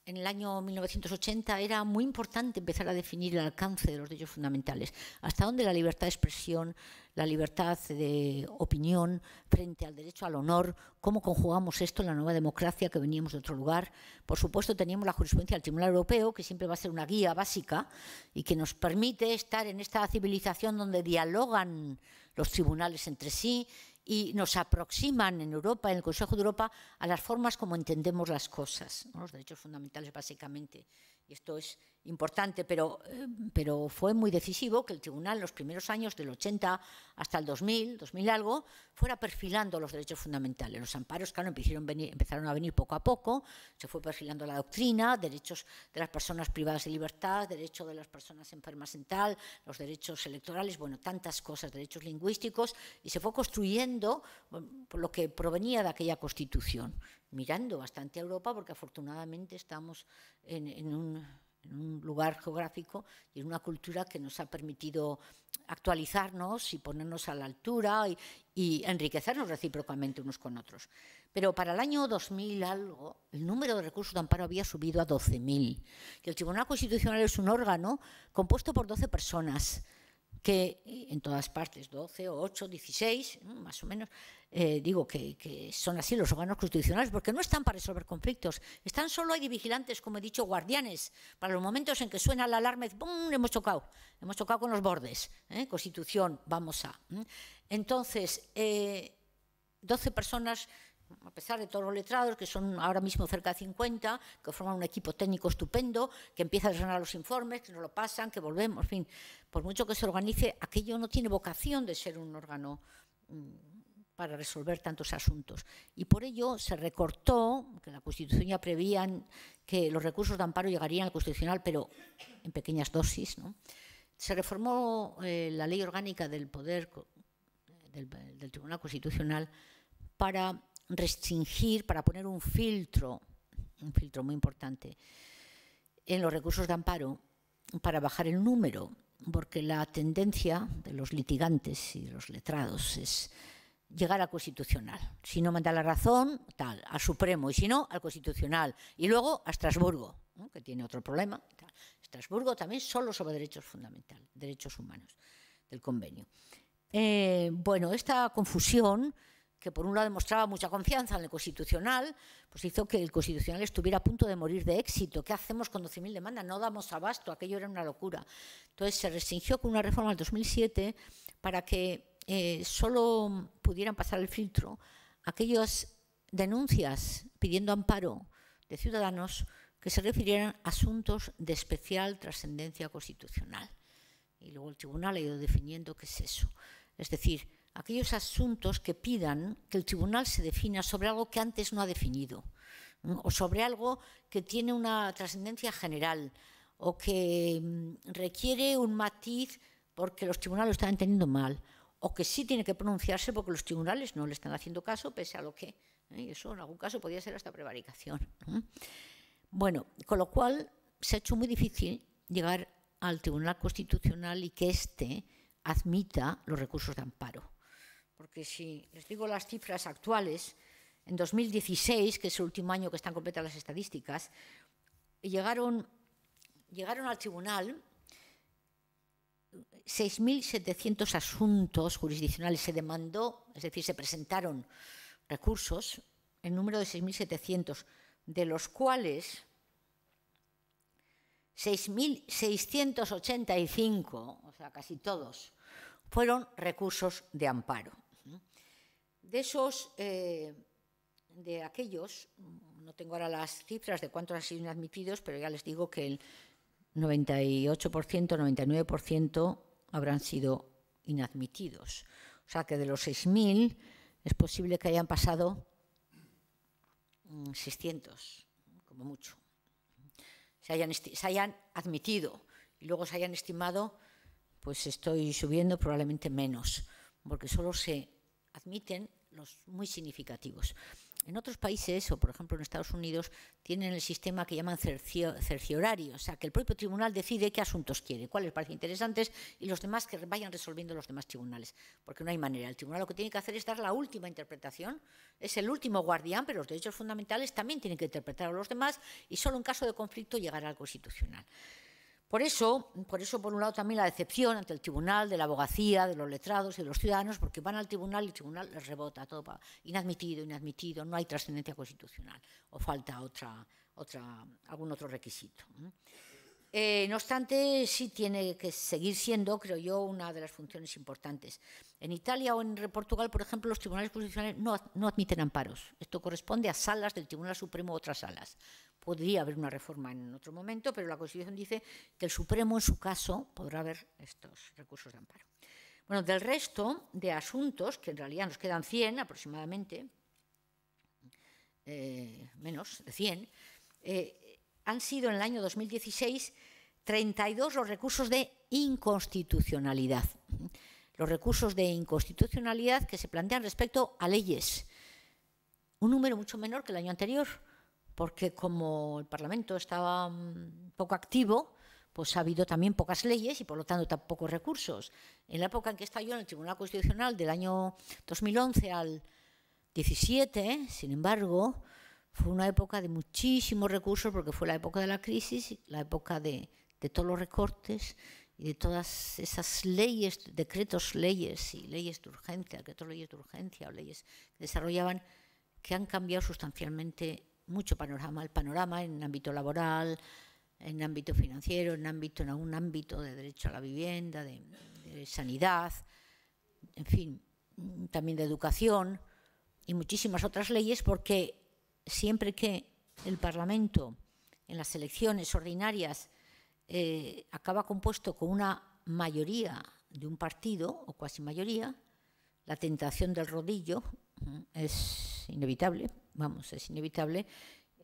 S1: el año 1980 era muy importante empezar a definir el alcance de los derechos fundamentales, hasta dónde la libertad de expresión, la libertad de opinión frente al derecho al honor, cómo conjugamos esto en la nueva democracia que veníamos de otro lugar. Por supuesto teníamos la jurisprudencia del Tribunal Europeo, que siempre va a ser una guía básica y que nos permite estar en esta civilización donde dialogan los tribunales entre sí y nos aproximan en Europa, en el Consejo de Europa, a las formas como entendemos las cosas, ¿no? Los derechos fundamentales básicamente. Y esto es importante, pero fue muy decisivo que el tribunal en los primeros años del 80 hasta el 2000 algo, fuera perfilando los derechos fundamentales. Los amparos, claro, empezaron a venir poco a poco, se fue perfilando la doctrina, derechos de las personas privadas de libertad, derechos de las personas enfermas en tal, los derechos electorales, bueno, tantas cosas, derechos lingüísticos, y se fue construyendo por lo que provenía de aquella Constitución, mirando bastante a Europa, porque afortunadamente estamos en un lugar geográfico y en una cultura que nos ha permitido actualizarnos y ponernos a la altura y enriquecernos recíprocamente unos con otros. Pero para el año 2000 algo, el número de recursos de amparo había subido a 12.000. Y el Tribunal Constitucional es un órgano compuesto por 12 personas, que en todas partes, 12 o 8, 16, más o menos, digo que son así los órganos constitucionales, porque no están para resolver conflictos, están solo ahí de vigilantes, como he dicho, guardianes, para los momentos en que suena la alarma, ¡pum!, hemos chocado con los bordes, Constitución, vamos a. Entonces, 12 personas, a pesar de todos los letrados, que son ahora mismo cerca de 50, que forman un equipo técnico estupendo, que empieza a desgranar los informes, que nos lo pasan, que volvemos, en fin, por mucho que se organice, aquello no tiene vocación de ser un órgano para resolver tantos asuntos. Y por ello se recortó, que la Constitución ya preveía que los recursos de amparo llegarían al Constitucional, pero en pequeñas dosis, ¿no? Se reformó la Ley Orgánica del Poder del Tribunal Constitucional para restringir, para poner un filtro muy importante en los recursos de amparo, para bajar el número, porque la tendencia de los litigantes y de los letrados es llegar al Constitucional. Si no manda la razón, tal, al Supremo, y si no, al Constitucional. Y luego a Estrasburgo, ¿no?, que tiene otro problema. Tal. Estrasburgo también solo sobre derechos fundamentales, derechos humanos, del convenio. Bueno, esta confusión, que por un lado demostraba mucha confianza en el Constitucional, pues hizo que el Constitucional estuviera a punto de morir de éxito. ¿Qué hacemos con 12.000 demandas? No damos abasto, aquello era una locura. Entonces se restringió con una reforma del 2007 para que solo pudieran pasar el filtro aquellas denuncias pidiendo amparo de ciudadanos que se refirieran a asuntos de especial trascendencia constitucional. Y luego el tribunal ha ido definiendo qué es eso. Es decir, aquellos asuntos que pidan que el tribunal se defina sobre algo que antes no ha definido, o sobre algo que tiene una trascendencia general, o que requiere un matiz porque los tribunales lo están entendiendo mal, o que sí tiene que pronunciarse porque los tribunales no le están haciendo caso, pese a lo que, y eso en algún caso podría ser hasta prevaricación. Bueno, con lo cual se ha hecho muy difícil llegar al Tribunal Constitucional y que éste admita los recursos de amparo. Porque si les digo las cifras actuales, en 2016, que es el último año que están completas las estadísticas, llegaron al tribunal 6.700 asuntos jurisdiccionales. Se demandó, es decir, se presentaron recursos, en número de 6.700, de los cuales 6.685, o sea, casi todos, fueron recursos de amparo. De esos, de aquellos, no tengo ahora las cifras de cuántos han sido inadmitidos, pero ya les digo que el 98%, 99% habrán sido inadmitidos. O sea que de los 6.000 es posible que hayan pasado 600, como mucho. Se hayan admitido y luego se hayan estimado, pues estoy subiendo probablemente menos, porque solo se admiten los muy significativos. En otros países, o por ejemplo en Estados Unidos, tienen el sistema que llaman cerciorario, o sea, que el propio tribunal decide qué asuntos quiere, cuáles parecen interesantes y los demás que vayan resolviendo los demás tribunales, porque no hay manera. El tribunal lo que tiene que hacer es dar la última interpretación, es el último guardián, pero los derechos fundamentales también tienen que interpretar a los demás y solo en caso de conflicto llegará al Constitucional. Por eso, por un lado, también la decepción ante el tribunal, de la abogacía, de los letrados y de los ciudadanos, porque van al tribunal y el tribunal les rebota todo, inadmitido, inadmitido, no hay trascendencia constitucional o falta algún otro requisito. No obstante, sí tiene que seguir siendo, creo yo, una de las funciones importantes. En Italia o en Portugal, por ejemplo, los tribunales constitucionales no admiten amparos. Esto corresponde a salas del Tribunal Supremo u otras salas. Podría haber una reforma en otro momento, pero la Constitución dice que el Supremo, en su caso, podrá haber estos recursos de amparo. Bueno, del resto de asuntos, que en realidad nos quedan 100 aproximadamente, menos de 100, han sido en el año 2016 32 los recursos de inconstitucionalidad. Los recursos de inconstitucionalidad que se plantean respecto a leyes. Un número mucho menor que el año anterior, porque como el Parlamento estaba poco activo, pues ha habido también pocas leyes y por lo tanto tampoco recursos. En la época en que estaba yo en el Tribunal Constitucional, del año 2011 al 17, sin embargo, fue una época de muchísimos recursos porque fue la época de la crisis, la época de todos los recortes y de todas esas leyes, decretos, leyes y leyes de urgencia, decretos, leyes de urgencia o leyes que desarrollaban, que han cambiado sustancialmente mucho panorama, el panorama en ámbito laboral, en ámbito financiero, en algún ámbito de derecho a la vivienda, de sanidad, en fin, también de educación y muchísimas otras leyes, porque siempre que el Parlamento en las elecciones ordinarias acaba compuesto con una mayoría de un partido o cuasi mayoría, la tentación del rodillo es inevitable, es inevitable.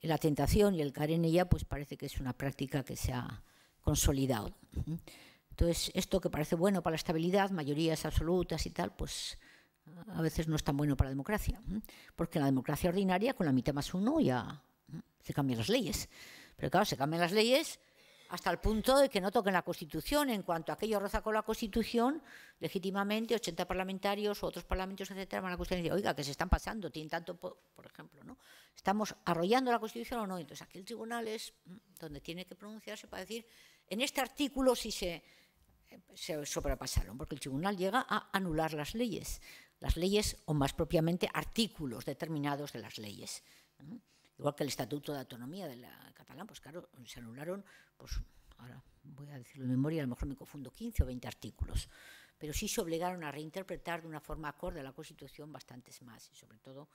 S1: La tentación y el caer en ella pues parece que es una práctica que se ha consolidado. Entonces, esto que parece bueno para la estabilidad, mayorías absolutas y tal, pues a veces no es tan bueno para la democracia, porque en la democracia ordinaria, con la mitad más uno, ya se cambian las leyes. Pero claro, se cambian las leyes hasta el punto de que no toquen la Constitución. En cuanto aquello roza con la Constitución, legítimamente 80 parlamentarios u otros parlamentos, etcétera, van a la Constitución y dicen, oiga, que se están pasando, tienen tanto, por ejemplo, ¿no? ¿Estamos arrollando la Constitución o no? Entonces aquí el tribunal es donde tiene que pronunciarse para decir, en este artículo sí se sobrepasaron, porque el tribunal llega a anular las leyes o más propiamente artículos determinados de las leyes. Igual que el Estatuto de Autonomía de la catalán, pues claro, se anularon, pues ahora voy a decirlo de memoria, a lo mejor me confundo, 15 o 20 artículos, pero sí se obligaron a reinterpretar de una forma acorde a la Constitución bastantes más, y sobre todo,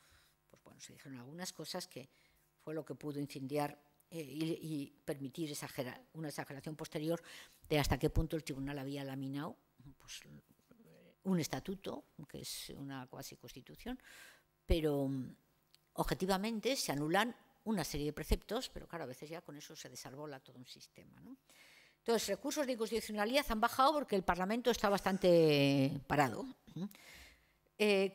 S1: pues bueno, se dijeron algunas cosas que fue lo que pudo incendiar y permitir una exageración posterior de hasta qué punto el tribunal había laminado pues, un estatuto, que es una cuasi constitución, pero objetivamente se anulan una serie de preceptos, pero claro, a veces ya con eso se desarbola todo un sistema, ¿no? Entonces, recursos de inconstitucionalidad han bajado porque el Parlamento está bastante parado.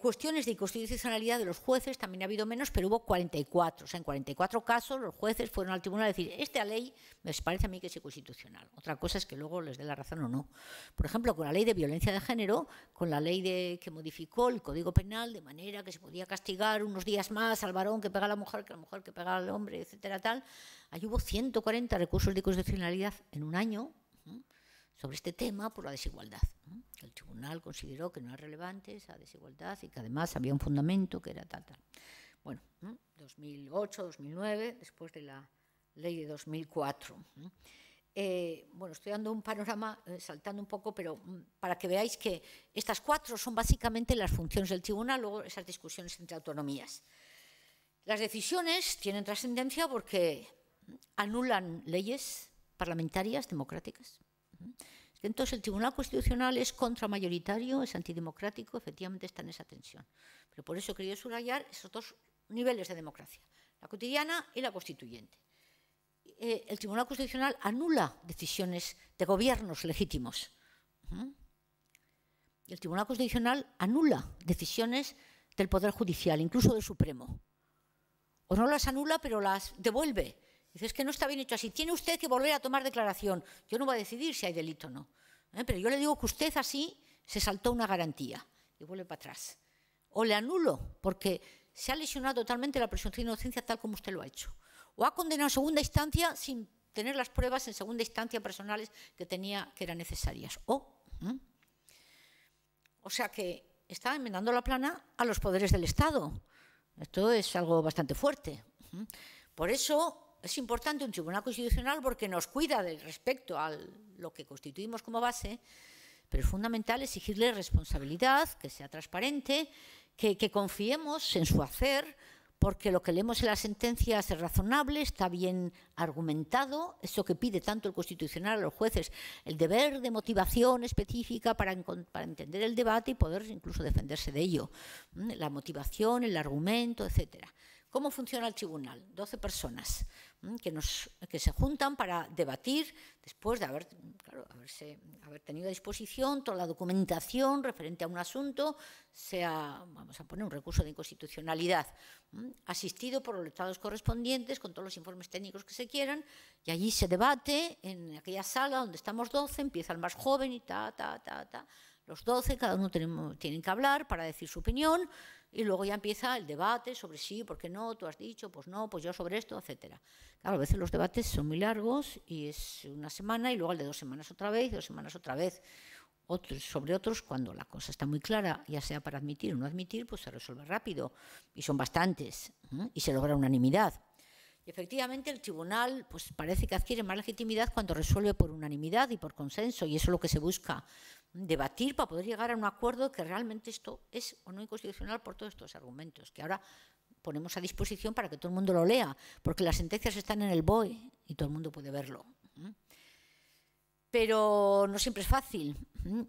S1: Cuestiones de inconstitucionalidad de los jueces también ha habido menos, pero hubo 44. O sea, en 44 casos los jueces fueron al tribunal a decir, esta ley me parece a mí que es inconstitucional. Otra cosa es que luego les dé la razón o no. Por ejemplo, con la ley de violencia de género, con la ley que modificó el Código Penal de manera que se podía castigar unos días más al varón que pega a la mujer que a la mujer que pega al hombre, etcétera, tal. Ahí hubo 140 recursos de inconstitucionalidad en un año sobre este tema por la desigualdad. El tribunal consideró que no era relevante esa desigualdad y que además había un fundamento que era tal. Bueno, 2008, 2009, después de la ley de 2004. Bueno, estoy dando un panorama, saltando un poco, pero para que veáis que estas 4 son básicamente las funciones del tribunal, luego esas discusiones entre autonomías. Las decisiones tienen trascendencia porque anulan leyes parlamentarias democráticas. Entonces el Tribunal Constitucional es contramayoritario, es antidemocrático, efectivamente está en esa tensión. Pero por eso he querido subrayar esos 2 niveles de democracia, la cotidiana y la constituyente. El Tribunal Constitucional anula decisiones de gobiernos legítimos. Y el Tribunal Constitucional anula decisiones del Poder Judicial, incluso del Supremo. O no las anula, pero las devuelve. Dice, es que no está bien hecho así. Tiene usted que volver a tomar declaración. Yo no voy a decidir si hay delito o no. Pero yo le digo que usted así se saltó una garantía y vuelve para atrás. O le anulo porque se ha lesionado totalmente la presunción de inocencia tal como usted lo ha hecho. O ha condenado en segunda instancia sin tener las pruebas en segunda instancia personales que eran necesarias. O sea que está enmendando la plana a los poderes del Estado. Esto es algo bastante fuerte. Por eso es importante un tribunal constitucional porque nos cuida respecto a lo que constituimos como base, pero es fundamental exigirle responsabilidad, que sea transparente, que confiemos en su hacer, porque lo que leemos en las sentencias es razonable, está bien argumentado, eso que pide tanto el Constitucional a los jueces, el deber de motivación específica para entender el debate y poder incluso defenderse de ello, la motivación, el argumento, etcétera. ¿Cómo funciona el tribunal? 12 personas que se juntan para debatir después de haber tenido a disposición toda la documentación referente a un asunto, sea, vamos a poner un recurso de inconstitucionalidad, asistido por los letrados correspondientes con todos los informes técnicos que se quieran, y allí se debate en aquella sala donde estamos 12, empieza el más joven y los 12, cada uno tienen que hablar para decir su opinión, y luego ya empieza el debate sobre sí, por qué no, tú has dicho, pues no, pues yo sobre esto, etcétera. Claro, a veces los debates son muy largos y es una semana y luego el de 2 semanas otra vez, 2 semanas otra vez. Otros sobre otros, cuando la cosa está muy clara, ya sea para admitir o no admitir, pues se resuelve rápido y son bastantes y se logra unanimidad. Y efectivamente el tribunal pues parece que adquiere más legitimidad cuando resuelve por unanimidad y por consenso, y eso es lo que se busca, debatir para poder llegar a un acuerdo que realmente esto es o no inconstitucional por todos estos argumentos, que ahora ponemos a disposición para que todo el mundo lo lea, porque las sentencias están en el BOE y todo el mundo puede verlo. Pero no siempre es fácil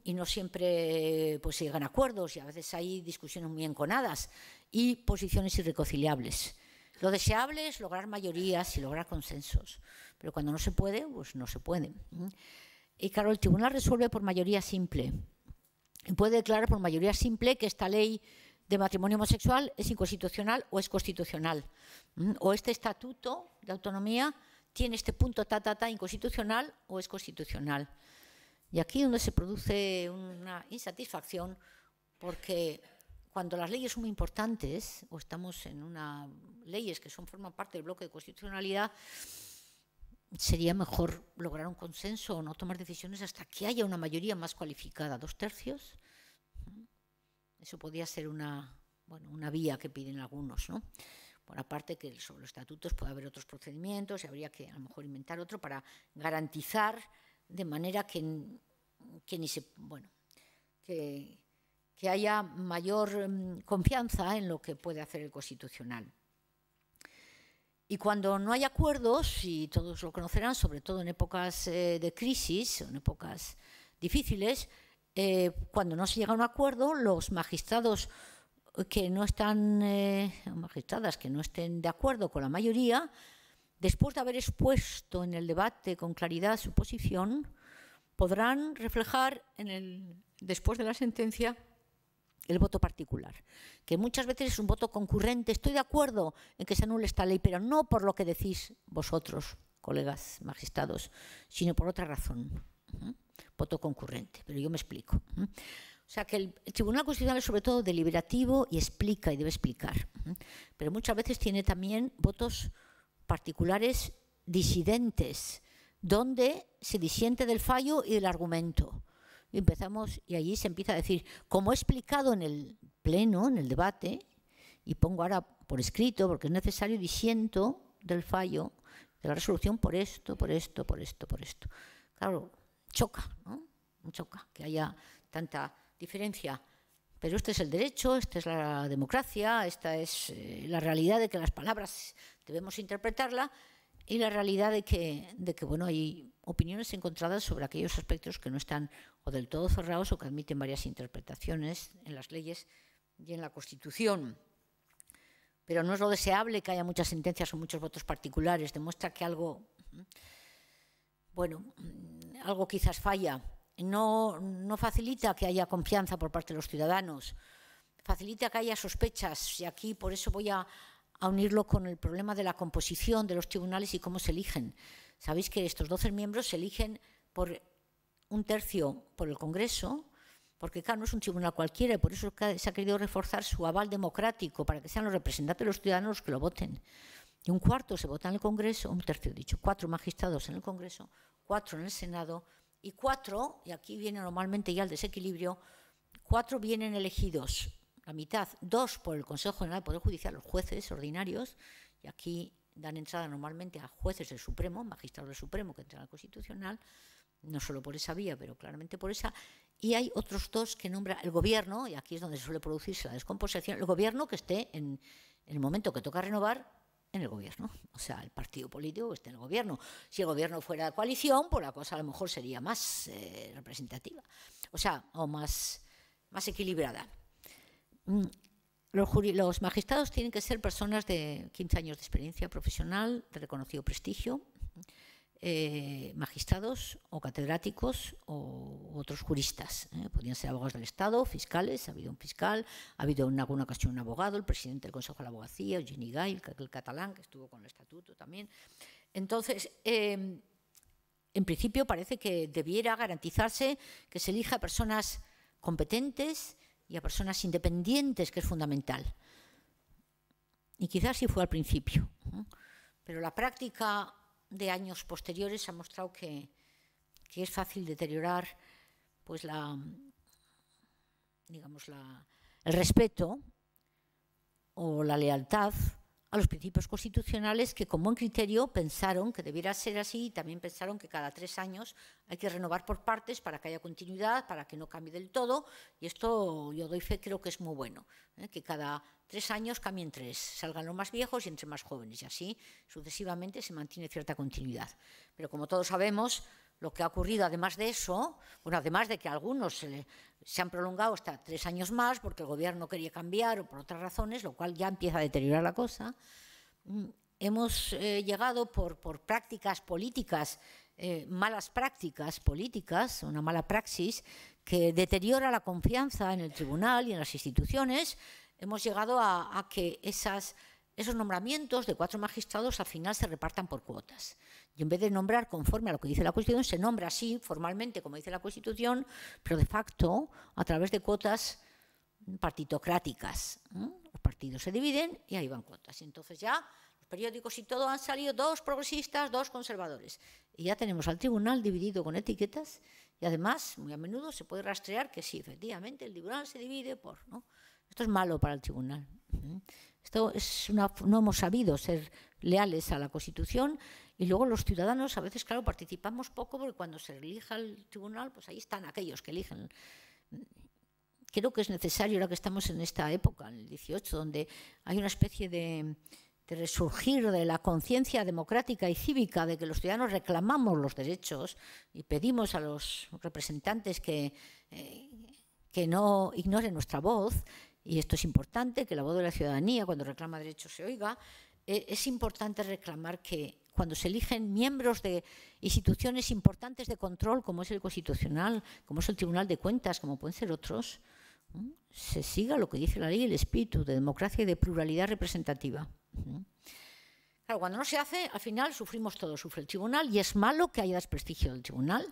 S1: y no siempre pues, se llegan a acuerdos, y a veces hay discusiones muy enconadas y posiciones irreconciliables. Lo deseable es lograr mayorías y lograr consensos, pero cuando no se puede, pues no se puede. Y claro, el tribunal resuelve por mayoría simple. Y puede declarar por mayoría simple que esta ley de matrimonio homosexual es inconstitucional o es constitucional. O este estatuto de autonomía tiene este punto inconstitucional o es constitucional. Y aquí es donde se produce una insatisfacción, porque cuando las leyes son muy importantes o estamos en leyes que forman parte del bloque de constitucionalidad, sería mejor lograr un consenso o no tomar decisiones hasta que haya una mayoría más cualificada, 2/3. Eso podría ser una vía que piden algunos, ¿no? Por aparte que sobre los estatutos puede haber otros procedimientos y habría que a lo mejor inventar otro para garantizar de manera que haya mayor confianza en lo que puede hacer el Constitucional. Y cuando no hay acuerdos, y todos lo conocerán, sobre todo en épocas de crisis, en épocas difíciles, cuando no se llega a un acuerdo, los magistrados que no están, magistradas, que no estén de acuerdo con la mayoría, después de haber expuesto en el debate con claridad su posición, podrán reflejar después de la sentencia el voto particular, que muchas veces es un voto concurrente. Estoy de acuerdo en que se anule esta ley, pero no por lo que decís vosotros, colegas magistrados, sino por otra razón. Voto concurrente, pero yo me explico. O sea que el Tribunal Constitucional es sobre todo deliberativo y explica y debe explicar, pero muchas veces tiene también votos particulares disidentes, donde se disiente del fallo y del argumento. Y allí se empieza a decir, como he explicado en el pleno, en el debate, y pongo ahora por escrito, porque es necesario, disiento del fallo, de la resolución por esto, por esto, por esto, por esto. Claro, choca, ¿no? Choca que haya tanta diferencia. Pero este es el derecho, esta es la democracia, esta es la realidad de que las palabras debemos interpretarla, y la realidad de que bueno, hay opiniones encontradas sobre aquellos aspectos que no están o del todo cerrados o que admiten varias interpretaciones en las leyes y en la Constitución. Pero no es lo deseable que haya muchas sentencias o muchos votos particulares. Demuestra que algo, bueno, algo quizás falla. No facilita que haya confianza por parte de los ciudadanos, facilita que haya sospechas, y aquí por eso voy a unirlo con el problema de la composición de los tribunales y cómo se eligen. Sabéis que estos 12 miembros se eligen por un tercio por el Congreso, porque claro, no es un tribunal cualquiera, y por eso se ha querido reforzar su aval democrático, para que sean los representantes de los ciudadanos los que lo voten. Y un cuarto se vota en el Congreso, un tercio dicho, 4 magistrados en el Congreso, 4 en el Senado, y 4, y aquí viene normalmente ya el desequilibrio, 4 vienen elegidos, la mitad, 2 por el Consejo General del Poder Judicial, los jueces ordinarios, y aquí dan entrada normalmente a jueces del Supremo, magistrados del Supremo que entran al Constitucional, no solo por esa vía, pero claramente por esa, y hay otros 2 que nombra el Gobierno, y aquí es donde suele producirse la descomposición, el Gobierno que esté en el momento que toca renovar, en el Gobierno, o sea, el partido político que esté en el Gobierno. Si el Gobierno fuera de coalición, pues la cosa a lo mejor sería más representativa, o sea, o más equilibrada. Los magistrados tienen que ser personas de 15 años de experiencia profesional, de reconocido prestigio, magistrados o catedráticos o otros juristas. Podrían ser abogados del Estado, fiscales, ha habido un fiscal, ha habido en alguna ocasión un abogado, el presidente del Consejo de la Abogacía, Eugeni Gay, el catalán, que estuvo con el Estatuto también. Entonces, en principio parece que debiera garantizarse que se elija a personas competentes y a personas independientes, que es fundamental. Y quizás sí fue al principio, pero la práctica de años posteriores ha mostrado que es fácil deteriorar pues el respeto o la lealtad a los principios constitucionales, que como en criterio pensaron que debiera ser así, y también pensaron que cada 3 años hay que renovar por partes para que haya continuidad, para que no cambie del todo, y esto yo doy fe, creo que es muy bueno, que cada 3 años cambien 3, salgan los más viejos y entren más jóvenes, y así sucesivamente se mantiene cierta continuidad. Pero como todos sabemos, lo que ha ocurrido además de eso, bueno, además de que algunos se han prolongado hasta 3 años más porque el Gobierno quería cambiar o por otras razones, lo cual ya empieza a deteriorar la cosa, hemos llegado por prácticas políticas, malas prácticas políticas, una mala praxis que deteriora la confianza en el tribunal y en las instituciones, hemos llegado a que esos nombramientos de 4 magistrados al final se repartan por cuotas. Y en vez de nombrar conforme a lo que dice la Constitución, se nombra así formalmente como dice la Constitución, pero de facto a través de cuotas partitocráticas. Los partidos se dividen y ahí van cuotas. Y entonces ya los periódicos y todo han salido 2 progresistas, 2 conservadores. Y ya tenemos al tribunal dividido con etiquetas, y además muy a menudo se puede rastrear que sí, efectivamente el tribunal se divide por, ¿no? Esto es malo para el tribunal. No hemos sabido ser leales a la Constitución, y luego los ciudadanos a veces, claro, participamos poco, porque cuando se elija el tribunal, pues ahí están aquellos que eligen. Creo que es necesario, ahora que estamos en esta época, en el 18, donde hay una especie de resurgir de la conciencia democrática y cívica, de que los ciudadanos reclamamos los derechos y pedimos a los representantes que no ignoren nuestra voz, y esto es importante, que la voz de la ciudadanía cuando reclama derechos se oiga. Es importante reclamar que cuando se eligen miembros de instituciones importantes de control, como es el Constitucional, como es el Tribunal de Cuentas, como pueden ser otros, se siga lo que dice la ley, el espíritu de democracia y de pluralidad representativa. Claro, cuando no se hace, al final sufrimos todos, sufre el tribunal, y es malo que haya desprestigio del tribunal,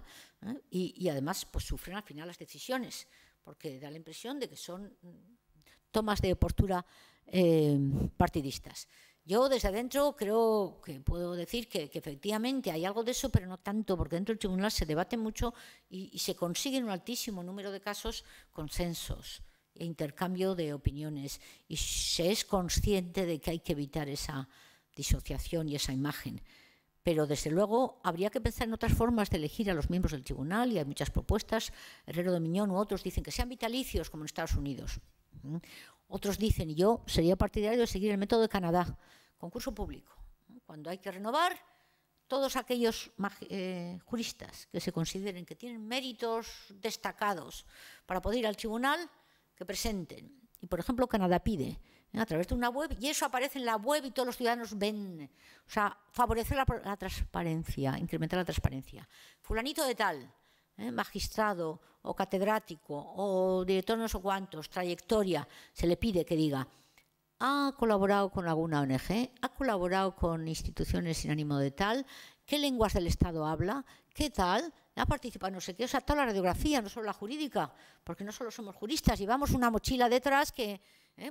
S1: y además pues sufren al final las decisiones, porque da la impresión de que son tomas de postura partidistas. Yo desde adentro creo que puedo decir que efectivamente hay algo de eso, pero no tanto, porque dentro del tribunal se debate mucho y se consigue en un altísimo número de casos consensos e intercambio de opiniones, y se es consciente de que hay que evitar esa disociación y esa imagen. Pero desde luego habría que pensar en otras formas de elegir a los miembros del tribunal, y hay muchas propuestas. Herrero de Miñón u otros dicen que sean vitalicios, como en Estados Unidos. Otros dicen, y yo sería partidario de seguir el método de Canadá, concurso público. Cuando hay que renovar, todos aquellos juristas que se consideren que tienen méritos destacados para poder ir al tribunal, que presenten. Y, por ejemplo, Canadá pide a través de una web, y eso aparece en la web y todos los ciudadanos ven. O sea, favorecer la transparencia, incrementar la transparencia. Fulanito de tal, magistrado o catedrático o director no sé cuántos, trayectoria, se le pide que diga: ¿ha colaborado con alguna ONG? ¿Ha colaborado con instituciones sin ánimo de tal? ¿Qué lenguas del Estado habla? ¿Qué tal? ¿Ha participado no sé qué? O sea, toda la radiografía, no solo la jurídica, porque no solo somos juristas, llevamos una mochila detrás que...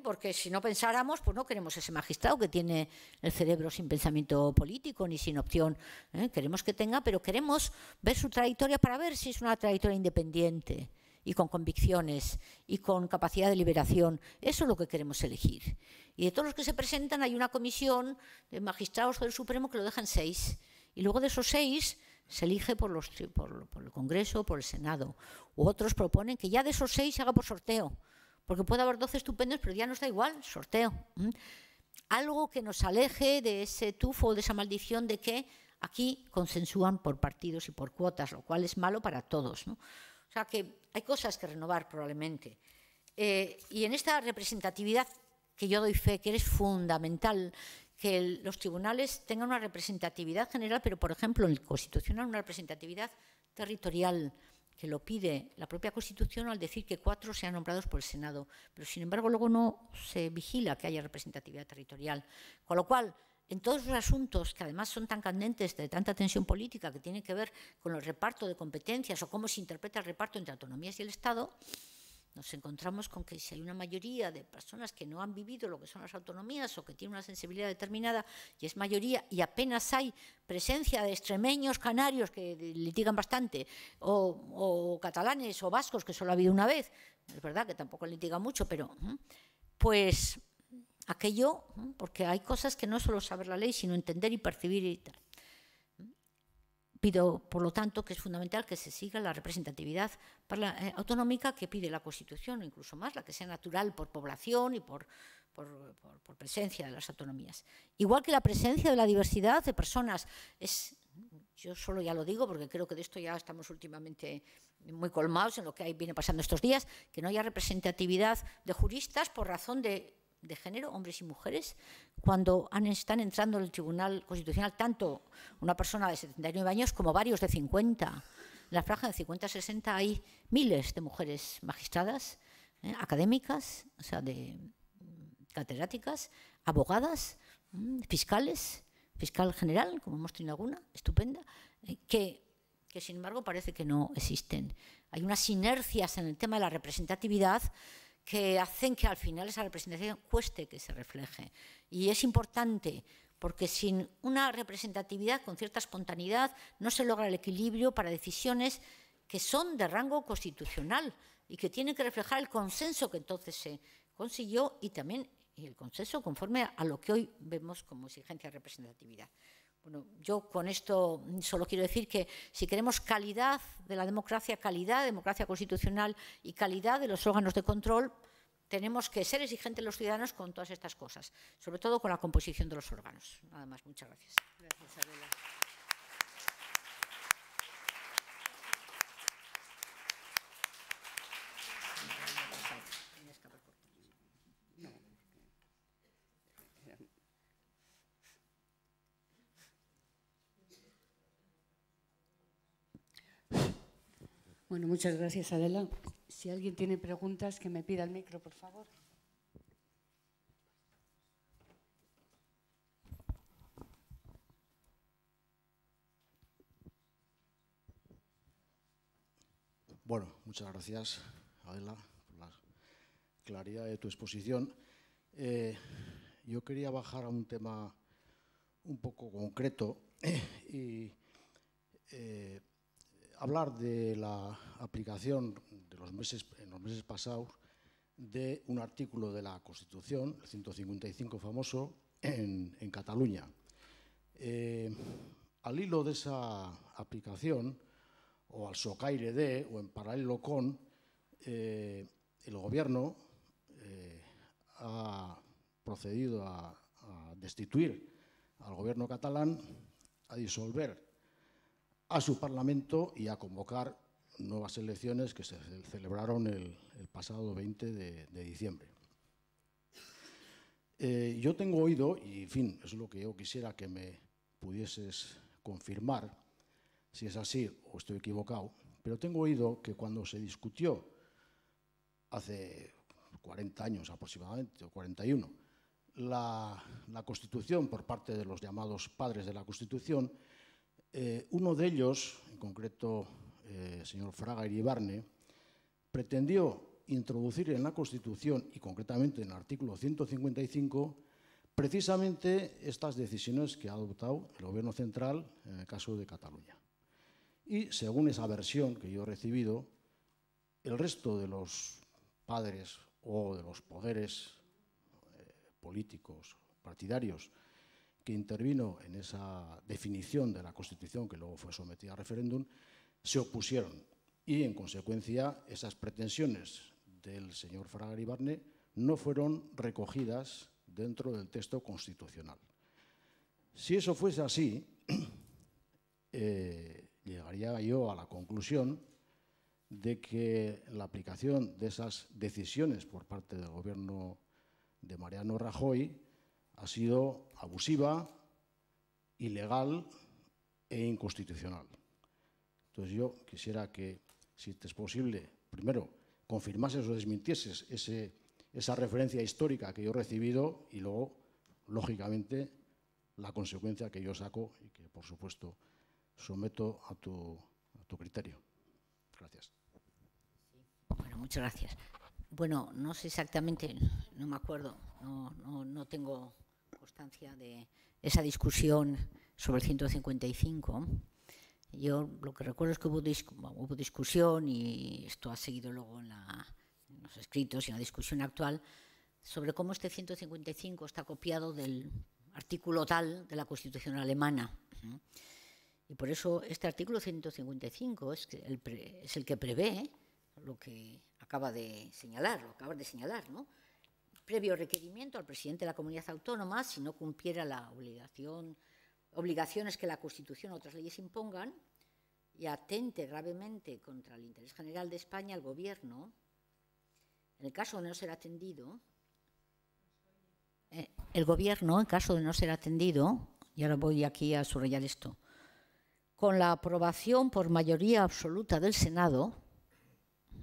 S1: porque si no pensáramos, pues no queremos ese magistrado que tiene el cerebro sin pensamiento político ni sin opción. Queremos que tenga, pero queremos ver su trayectoria para ver si es una trayectoria independiente y con convicciones y con capacidad de liberación. Eso es lo que queremos elegir. Y de todos los que se presentan hay una comisión de magistrados del Supremo que lo dejan 6. Y luego de esos 6 se elige por el Congreso, por el Senado. U otros proponen que ya de esos 6 se haga por sorteo, porque puede haber 12 estupendos, pero ya nos da igual, sorteo. Algo que nos aleje de ese tufo, de esa maldición de que aquí consensúan por partidos y por cuotas, lo cual es malo para todos, ¿no? O sea que hay cosas que renovar probablemente. Y en esta representatividad que yo doy fe, que es fundamental, que los tribunales tengan una representatividad general, pero, por ejemplo, en el Constitucional una representatividad territorial, que lo pide la propia Constitución al decir que 4 sean nombrados por el Senado. Pero, sin embargo, luego no se vigila que haya representatividad territorial. Con lo cual, en todos los asuntos que además son tan candentes, de tanta tensión política, que tienen que ver con el reparto de competencias o cómo se interpreta el reparto entre autonomías y el Estado, nos encontramos con que si hay una mayoría de personas que no han vivido lo que son las autonomías o que tienen una sensibilidad determinada, y es mayoría, y apenas hay presencia de extremeños, canarios, que litigan bastante, o catalanes o vascos, que solo ha habido una vez, es verdad que tampoco litigan mucho, pero pues aquello, porque hay cosas que no es solo saber la ley, sino entender y percibir y tal. Pido, por lo tanto, que es fundamental que se siga la representatividad autonómica que pide la Constitución, o incluso más, la que sea natural por población y por presencia de las autonomías. Igual que la presencia de la diversidad de personas. Yo solo ya lo digo porque creo que de esto ya estamos últimamente muy colmados en lo que viene pasando estos días, que no haya representatividad de juristas por razón de género, hombres y mujeres, cuando están entrando en el Tribunal Constitucional tanto una persona de 79 años como varios de 50. En la franja de 50 a 60 hay miles de mujeres magistradas, académicas, o sea, catedráticas, abogadas, fiscales, fiscal general, como hemos tenido alguna, estupenda, que sin embargo parece que no existen. Hay unas inercias en el tema de la representatividad que hacen que al final esa representación cueste que se refleje. Y es importante, porque sin una representatividad con cierta espontaneidad no se logra el equilibrio para decisiones que son de rango constitucional y que tienen que reflejar el consenso que entonces se consiguió y también el consenso conforme a lo que hoy vemos como exigencia de representatividad. Bueno, yo con esto solo quiero decir que si queremos calidad de la democracia constitucional y calidad de los órganos de control, tenemos que ser exigentes los ciudadanos con todas estas cosas, sobre todo con la composición de los órganos. Nada más, muchas gracias.
S2: Gracias, Adela. Bueno, muchas gracias, Adela. Si alguien tiene preguntas, que me pida el micro, por favor.
S4: Bueno, muchas gracias, Adela, por la claridad de tu exposición. Yo quería bajar a un tema un poco concreto y hablar de la aplicación de en los meses pasados de un artículo de la Constitución, el 155 famoso, en Cataluña. Al hilo de esa aplicación, o al socaire de, o en paralelo con, el Gobierno ha procedido a destituir al Gobierno catalán, a disolver a su Parlamento y a convocar nuevas elecciones que se celebraron el pasado 20 de diciembre. Yo tengo oído, y en fin, es lo que yo quisiera que me pudieses confirmar, si es así o estoy equivocado, pero tengo oído que cuando se discutió hace 40 años aproximadamente, o 41, la Constitución por parte de los llamados padres de la Constitución, uno de ellos, en concreto el señor Fraga Iribarne, pretendió introducir en la Constitución, y concretamente en el artículo 155, precisamente estas decisiones que ha adoptado el Gobierno central en el caso de Cataluña. Y según esa versión que yo he recibido, el resto de los padres o de los poderes políticos, partidarios, que intervino en esa definición de la Constitución, que luego fue sometida a referéndum, se opusieron. Y, en consecuencia, esas pretensiones del señor Fraga Iribarne no fueron recogidas dentro del texto constitucional. Si eso fuese así, llegaría yo a la conclusión de que la aplicación de esas decisiones por parte del Gobierno de Mariano Rajoy ha sido abusiva, ilegal e inconstitucional. Entonces yo quisiera que, si es posible, primero confirmases o desmintieses esa referencia histórica que yo he recibido y luego, lógicamente, la consecuencia que yo saco y que, por supuesto, someto a tu criterio. Gracias.
S1: Bueno, muchas gracias. Bueno, no sé exactamente, no me acuerdo, no tengo constancia de esa discusión sobre el 155. Yo lo que recuerdo es que hubo discusión, y esto ha seguido luego en los escritos y en la discusión actual, sobre cómo este 155 está copiado del artículo tal de la Constitución alemana. Y por eso este artículo 155 es el que prevé lo que acabas de señalar, ¿no? Previo requerimiento al presidente de la comunidad autónoma, si no cumpliera la obligaciones que la Constitución o otras leyes impongan, y atente gravemente contra el interés general de España, el Gobierno, en el caso de no ser atendido, y ahora voy aquí a subrayar esto, con la aprobación por mayoría absoluta del Senado,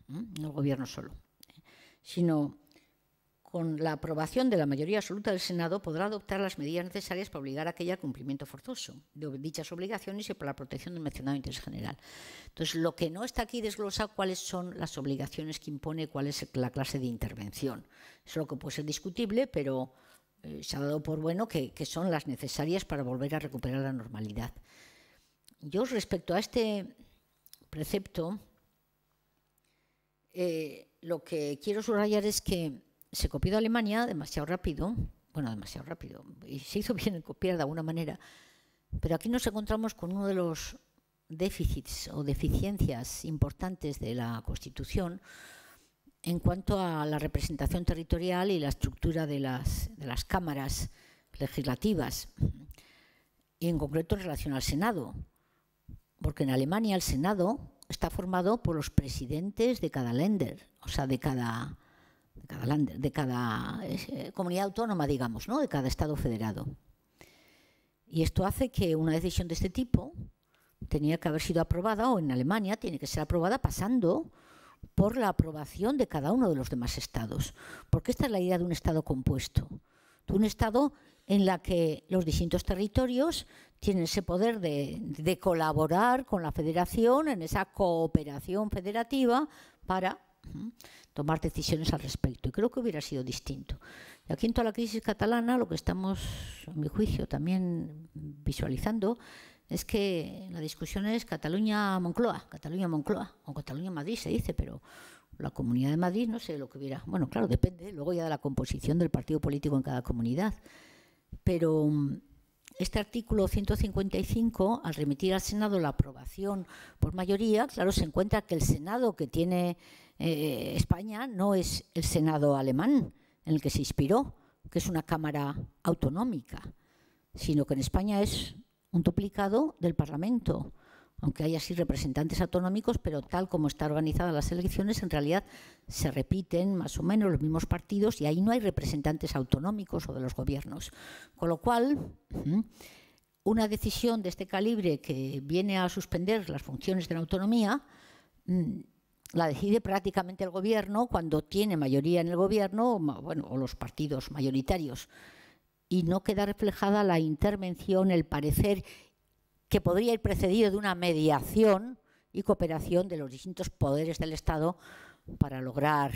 S1: no el Gobierno solo, sino con la aprobación de la mayoría absoluta del Senado, podrá adoptar las medidas necesarias para obligar a aquella al cumplimiento forzoso de dichas obligaciones y para la protección del mencionado interés general. Entonces, lo que no está aquí desglosado, cuáles son las obligaciones que impone, cuál es la clase de intervención. Eso es lo que puede ser discutible, pero se ha dado por bueno que son las necesarias para volver a recuperar la normalidad. Yo, respecto a este precepto, lo que quiero subrayar es que se copió de Alemania demasiado rápido, y se hizo bien en copiar de alguna manera, pero aquí nos encontramos con uno de los déficits o deficiencias importantes de la Constitución en cuanto a la representación territorial y la estructura de las cámaras legislativas, y en concreto en relación al Senado, porque en Alemania el Senado está formado por los presidentes de cada Länder, o sea, de cada comunidad autónoma, digamos, ¿no? De cada Estado federado. Y esto hace que una decisión de este tipo tenía que haber sido aprobada, o en Alemania tiene que ser aprobada pasando por la aprobación de cada uno de los demás estados. Porque esta es la idea de un estado compuesto. De un estado en la que los distintos territorios tienen ese poder de colaborar con la federación en esa cooperación federativa para tomar decisiones al respecto. Y creo que hubiera sido distinto. Y aquí en toda la crisis catalana lo que estamos, a mi juicio, también visualizando es que la discusión es Cataluña-Moncloa, o Cataluña-Madrid se dice, pero la Comunidad de Madrid no sé lo que hubiera. Bueno, claro, depende luego ya de la composición del partido político en cada comunidad. Pero este artículo 155, al remitir al Senado la aprobación por mayoría, claro, se encuentra que el Senado que tiene España no es el Senado alemán en el que se inspiró, que es una cámara autonómica, sino que en España es un duplicado del Parlamento, aunque haya sí representantes autonómicos, pero tal como están organizadas las elecciones, en realidad se repiten más o menos los mismos partidos y ahí no hay representantes autonómicos o de los gobiernos. Con lo cual, una decisión de este calibre que viene a suspender las funciones de la autonomía, la decide prácticamente el gobierno cuando tiene mayoría en el gobierno, bueno, o los partidos mayoritarios, y no queda reflejada la intervención, el parecer que podría ir precedido de una mediación y cooperación de los distintos poderes del Estado para lograr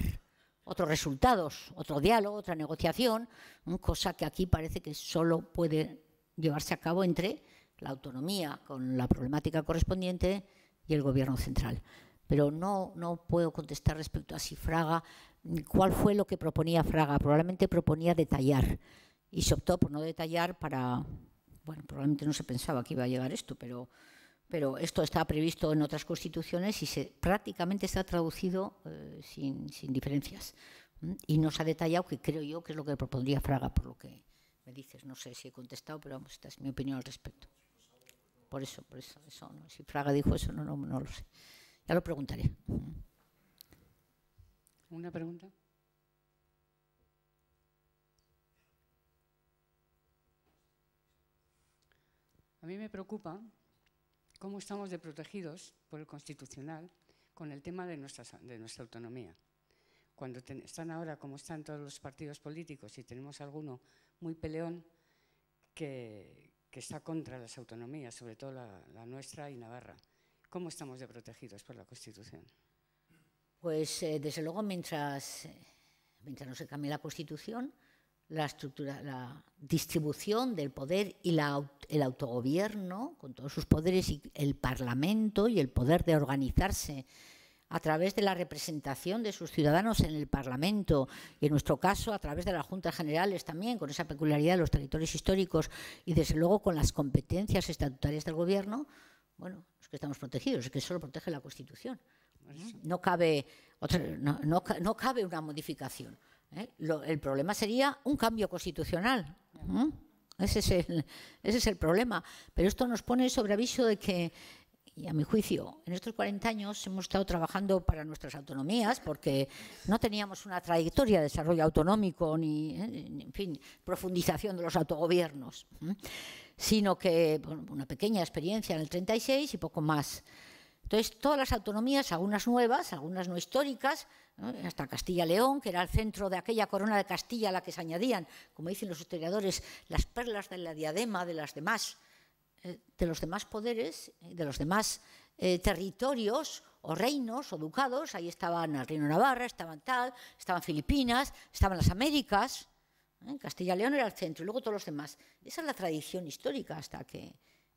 S1: otros resultados, otro diálogo, otra negociación, cosa que aquí parece que solo puede llevarse a cabo entre la autonomía con la problemática correspondiente y el gobierno central. Pero no puedo contestar respecto a si Fraga, cuál fue lo que proponía Fraga. Probablemente proponía detallar y se optó por no detallar para, bueno, probablemente no se pensaba que iba a llegar esto, pero esto está previsto en otras constituciones y prácticamente está traducido sin diferencias. Y no se ha detallado, que creo yo que es lo que propondría Fraga, por lo que me dices. No sé si he contestado, pero vamos, esta es mi opinión al respecto. Por eso no. Si Fraga dijo eso, no lo sé. Ya lo preguntaré.
S2: ¿Una pregunta? A mí me preocupa cómo estamos de protegidos por el Constitucional con el tema de nuestra autonomía. Cuando están ahora como están todos los partidos políticos y tenemos alguno muy peleón que está contra las autonomías, sobre todo la nuestra y Navarra. ¿Cómo estamos de protegidos por la Constitución?
S1: Pues desde luego mientras no se cambie la Constitución, la estructura, la distribución del poder y el autogobierno, con todos sus poderes, y el Parlamento y el poder de organizarse a través de la representación de sus ciudadanos en el Parlamento y, en nuestro caso, a través de las Juntas Generales también, con esa peculiaridad de los territorios históricos y, desde luego, con las competencias estatutarias del Gobierno, bueno, es que estamos protegidos, es que solo protege la Constitución. No cabe una modificación. El problema sería un cambio constitucional. Ese es el problema. Pero esto nos pone sobre aviso de que, y a mi juicio, en estos 40 años hemos estado trabajando para nuestras autonomías porque no teníamos una trayectoria de desarrollo autonómico ni, en fin, profundización de los autogobiernos, sino que una pequeña experiencia en el 36 y poco más. Entonces, todas las autonomías, algunas nuevas, algunas no históricas, hasta Castilla-León, que era el centro de aquella corona de Castilla a la que se añadían, como dicen los historiadores, las perlas de la diadema de los demás poderes, de los demás territorios o reinos o ducados. Ahí estaban el Reino de Navarra, estaban Filipinas, estaban las Américas. Castilla-León era el centro y luego todos los demás. Esa es la tradición histórica hasta que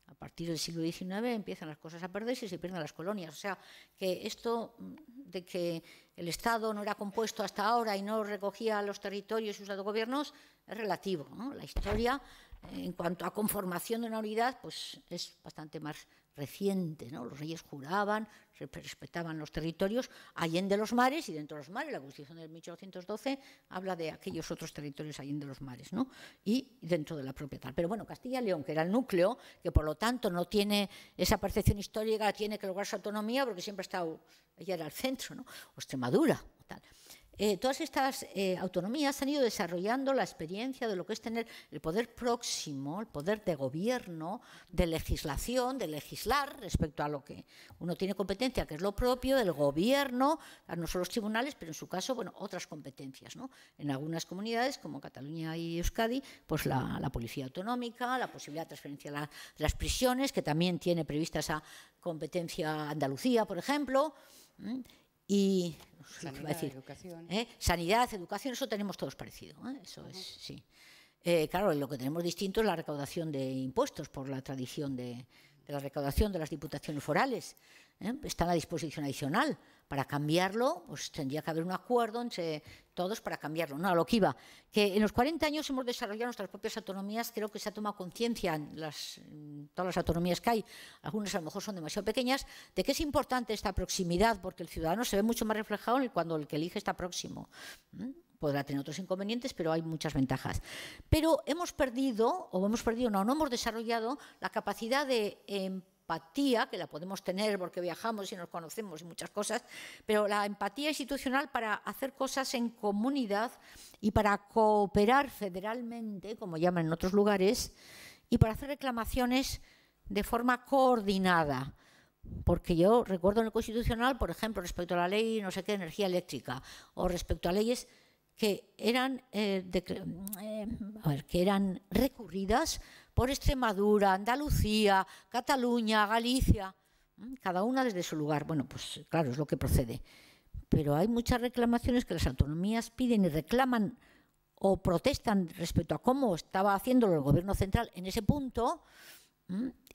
S1: a partir del siglo XIX empiezan las cosas a perderse y se pierden las colonias. O sea, que esto de que el Estado no era compuesto hasta ahora y no recogía los territorios y sus autogobiernos es relativo, ¿no? La historia, en cuanto a conformación de una unidad, pues es bastante más reciente, ¿no? Los reyes juraban, respetaban los territorios allende los mares y dentro de los mares. La Constitución de 1812 habla de aquellos otros territorios allende los mares, ¿no? Y dentro de la propia tal. Pero bueno, Castilla y León, que era el núcleo, que por lo tanto no tiene esa percepción histórica, tiene que lograr su autonomía porque siempre ha estado, ella era el centro, ¿no? O Extremadura, tal. todas estas autonomías han ido desarrollando la experiencia de lo que es tener el poder próximo, el poder de gobierno, de legislación, de legislar respecto a lo que uno tiene competencia, que es lo propio del gobierno, no solo los tribunales, pero en su caso, bueno, otras competencias, ¿no? En algunas comunidades, como Cataluña y Euskadi, pues la policía autonómica, la posibilidad de transferencia de las prisiones, que también tiene prevista esa competencia Andalucía, por ejemplo, y
S2: sanidad, educación.
S1: Sanidad, educación, eso tenemos todos parecido, eso es, sí. Claro, lo que tenemos distinto es la recaudación de impuestos por la tradición de la recaudación de las diputaciones forales. Está en la disposición adicional. Para cambiarlo, pues tendría que haber un acuerdo entre todos para cambiarlo. No, a lo que iba, que en los 40 años hemos desarrollado nuestras propias autonomías, creo que se ha tomado conciencia en todas las autonomías que hay, algunas a lo mejor son demasiado pequeñas, de que es importante esta proximidad, porque el ciudadano se ve mucho más reflejado cuando el que elige está próximo. Podrá tener otros inconvenientes, pero hay muchas ventajas. Pero no hemos desarrollado la capacidad de empatía, que la podemos tener porque viajamos y nos conocemos y muchas cosas, pero la empatía institucional para hacer cosas en comunidad y para cooperar federalmente, como llaman en otros lugares, y para hacer reclamaciones de forma coordinada. Porque yo recuerdo en el Constitucional, por ejemplo, respecto a la ley no sé qué de energía eléctrica o respecto a leyes que eran recurridas por Extremadura, Andalucía, Cataluña, Galicia, cada una desde su lugar. Bueno, pues claro, es lo que procede. Pero hay muchas reclamaciones que las autonomías piden y reclaman o protestan respecto a cómo estaba haciéndolo el Gobierno central en ese punto,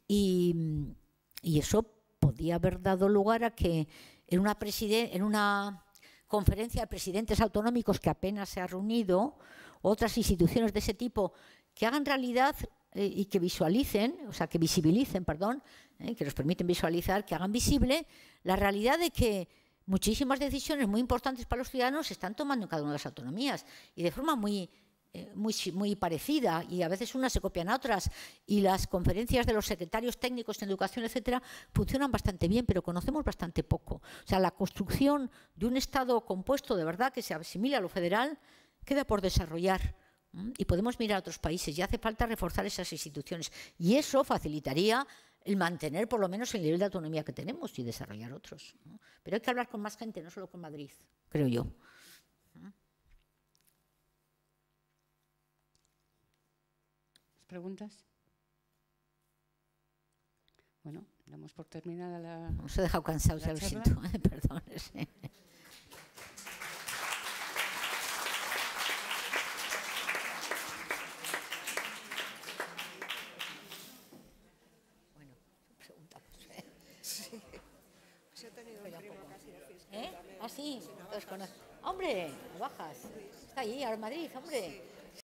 S1: y eso podía haber dado lugar a que en una conferencia de presidentes autonómicos que apenas se ha reunido, otras instituciones de ese tipo que hagan realidad y que visualicen, que visibilicen, que nos permiten visualizar, que hagan visible la realidad de que muchísimas decisiones muy importantes para los ciudadanos se están tomando en cada una de las autonomías y de forma muy parecida, y a veces unas se copian a otras, y las conferencias de los secretarios técnicos en educación, etcétera, funcionan bastante bien, pero conocemos bastante poco. O sea, la construcción de un Estado compuesto de verdad que se asimile a lo federal queda por desarrollar, y podemos mirar a otros países y hace falta reforzar esas instituciones, y eso facilitaría el mantener por lo menos el nivel de autonomía que tenemos y desarrollar otros, ¿no? Pero hay que hablar con más gente, no solo con Madrid, creo yo.
S2: ¿Preguntas? Bueno, damos por terminada la...
S1: Os he dejado cansados, ya lo siento, perdón. Sí. Bueno, preguntamos.
S3: Sí, pues he tenido un primo casi de fiscal.
S1: ¿Ah, sí? Entonces, ¡hombre! ¿No bajas? Está ahí, ahora en Madrid, hombre.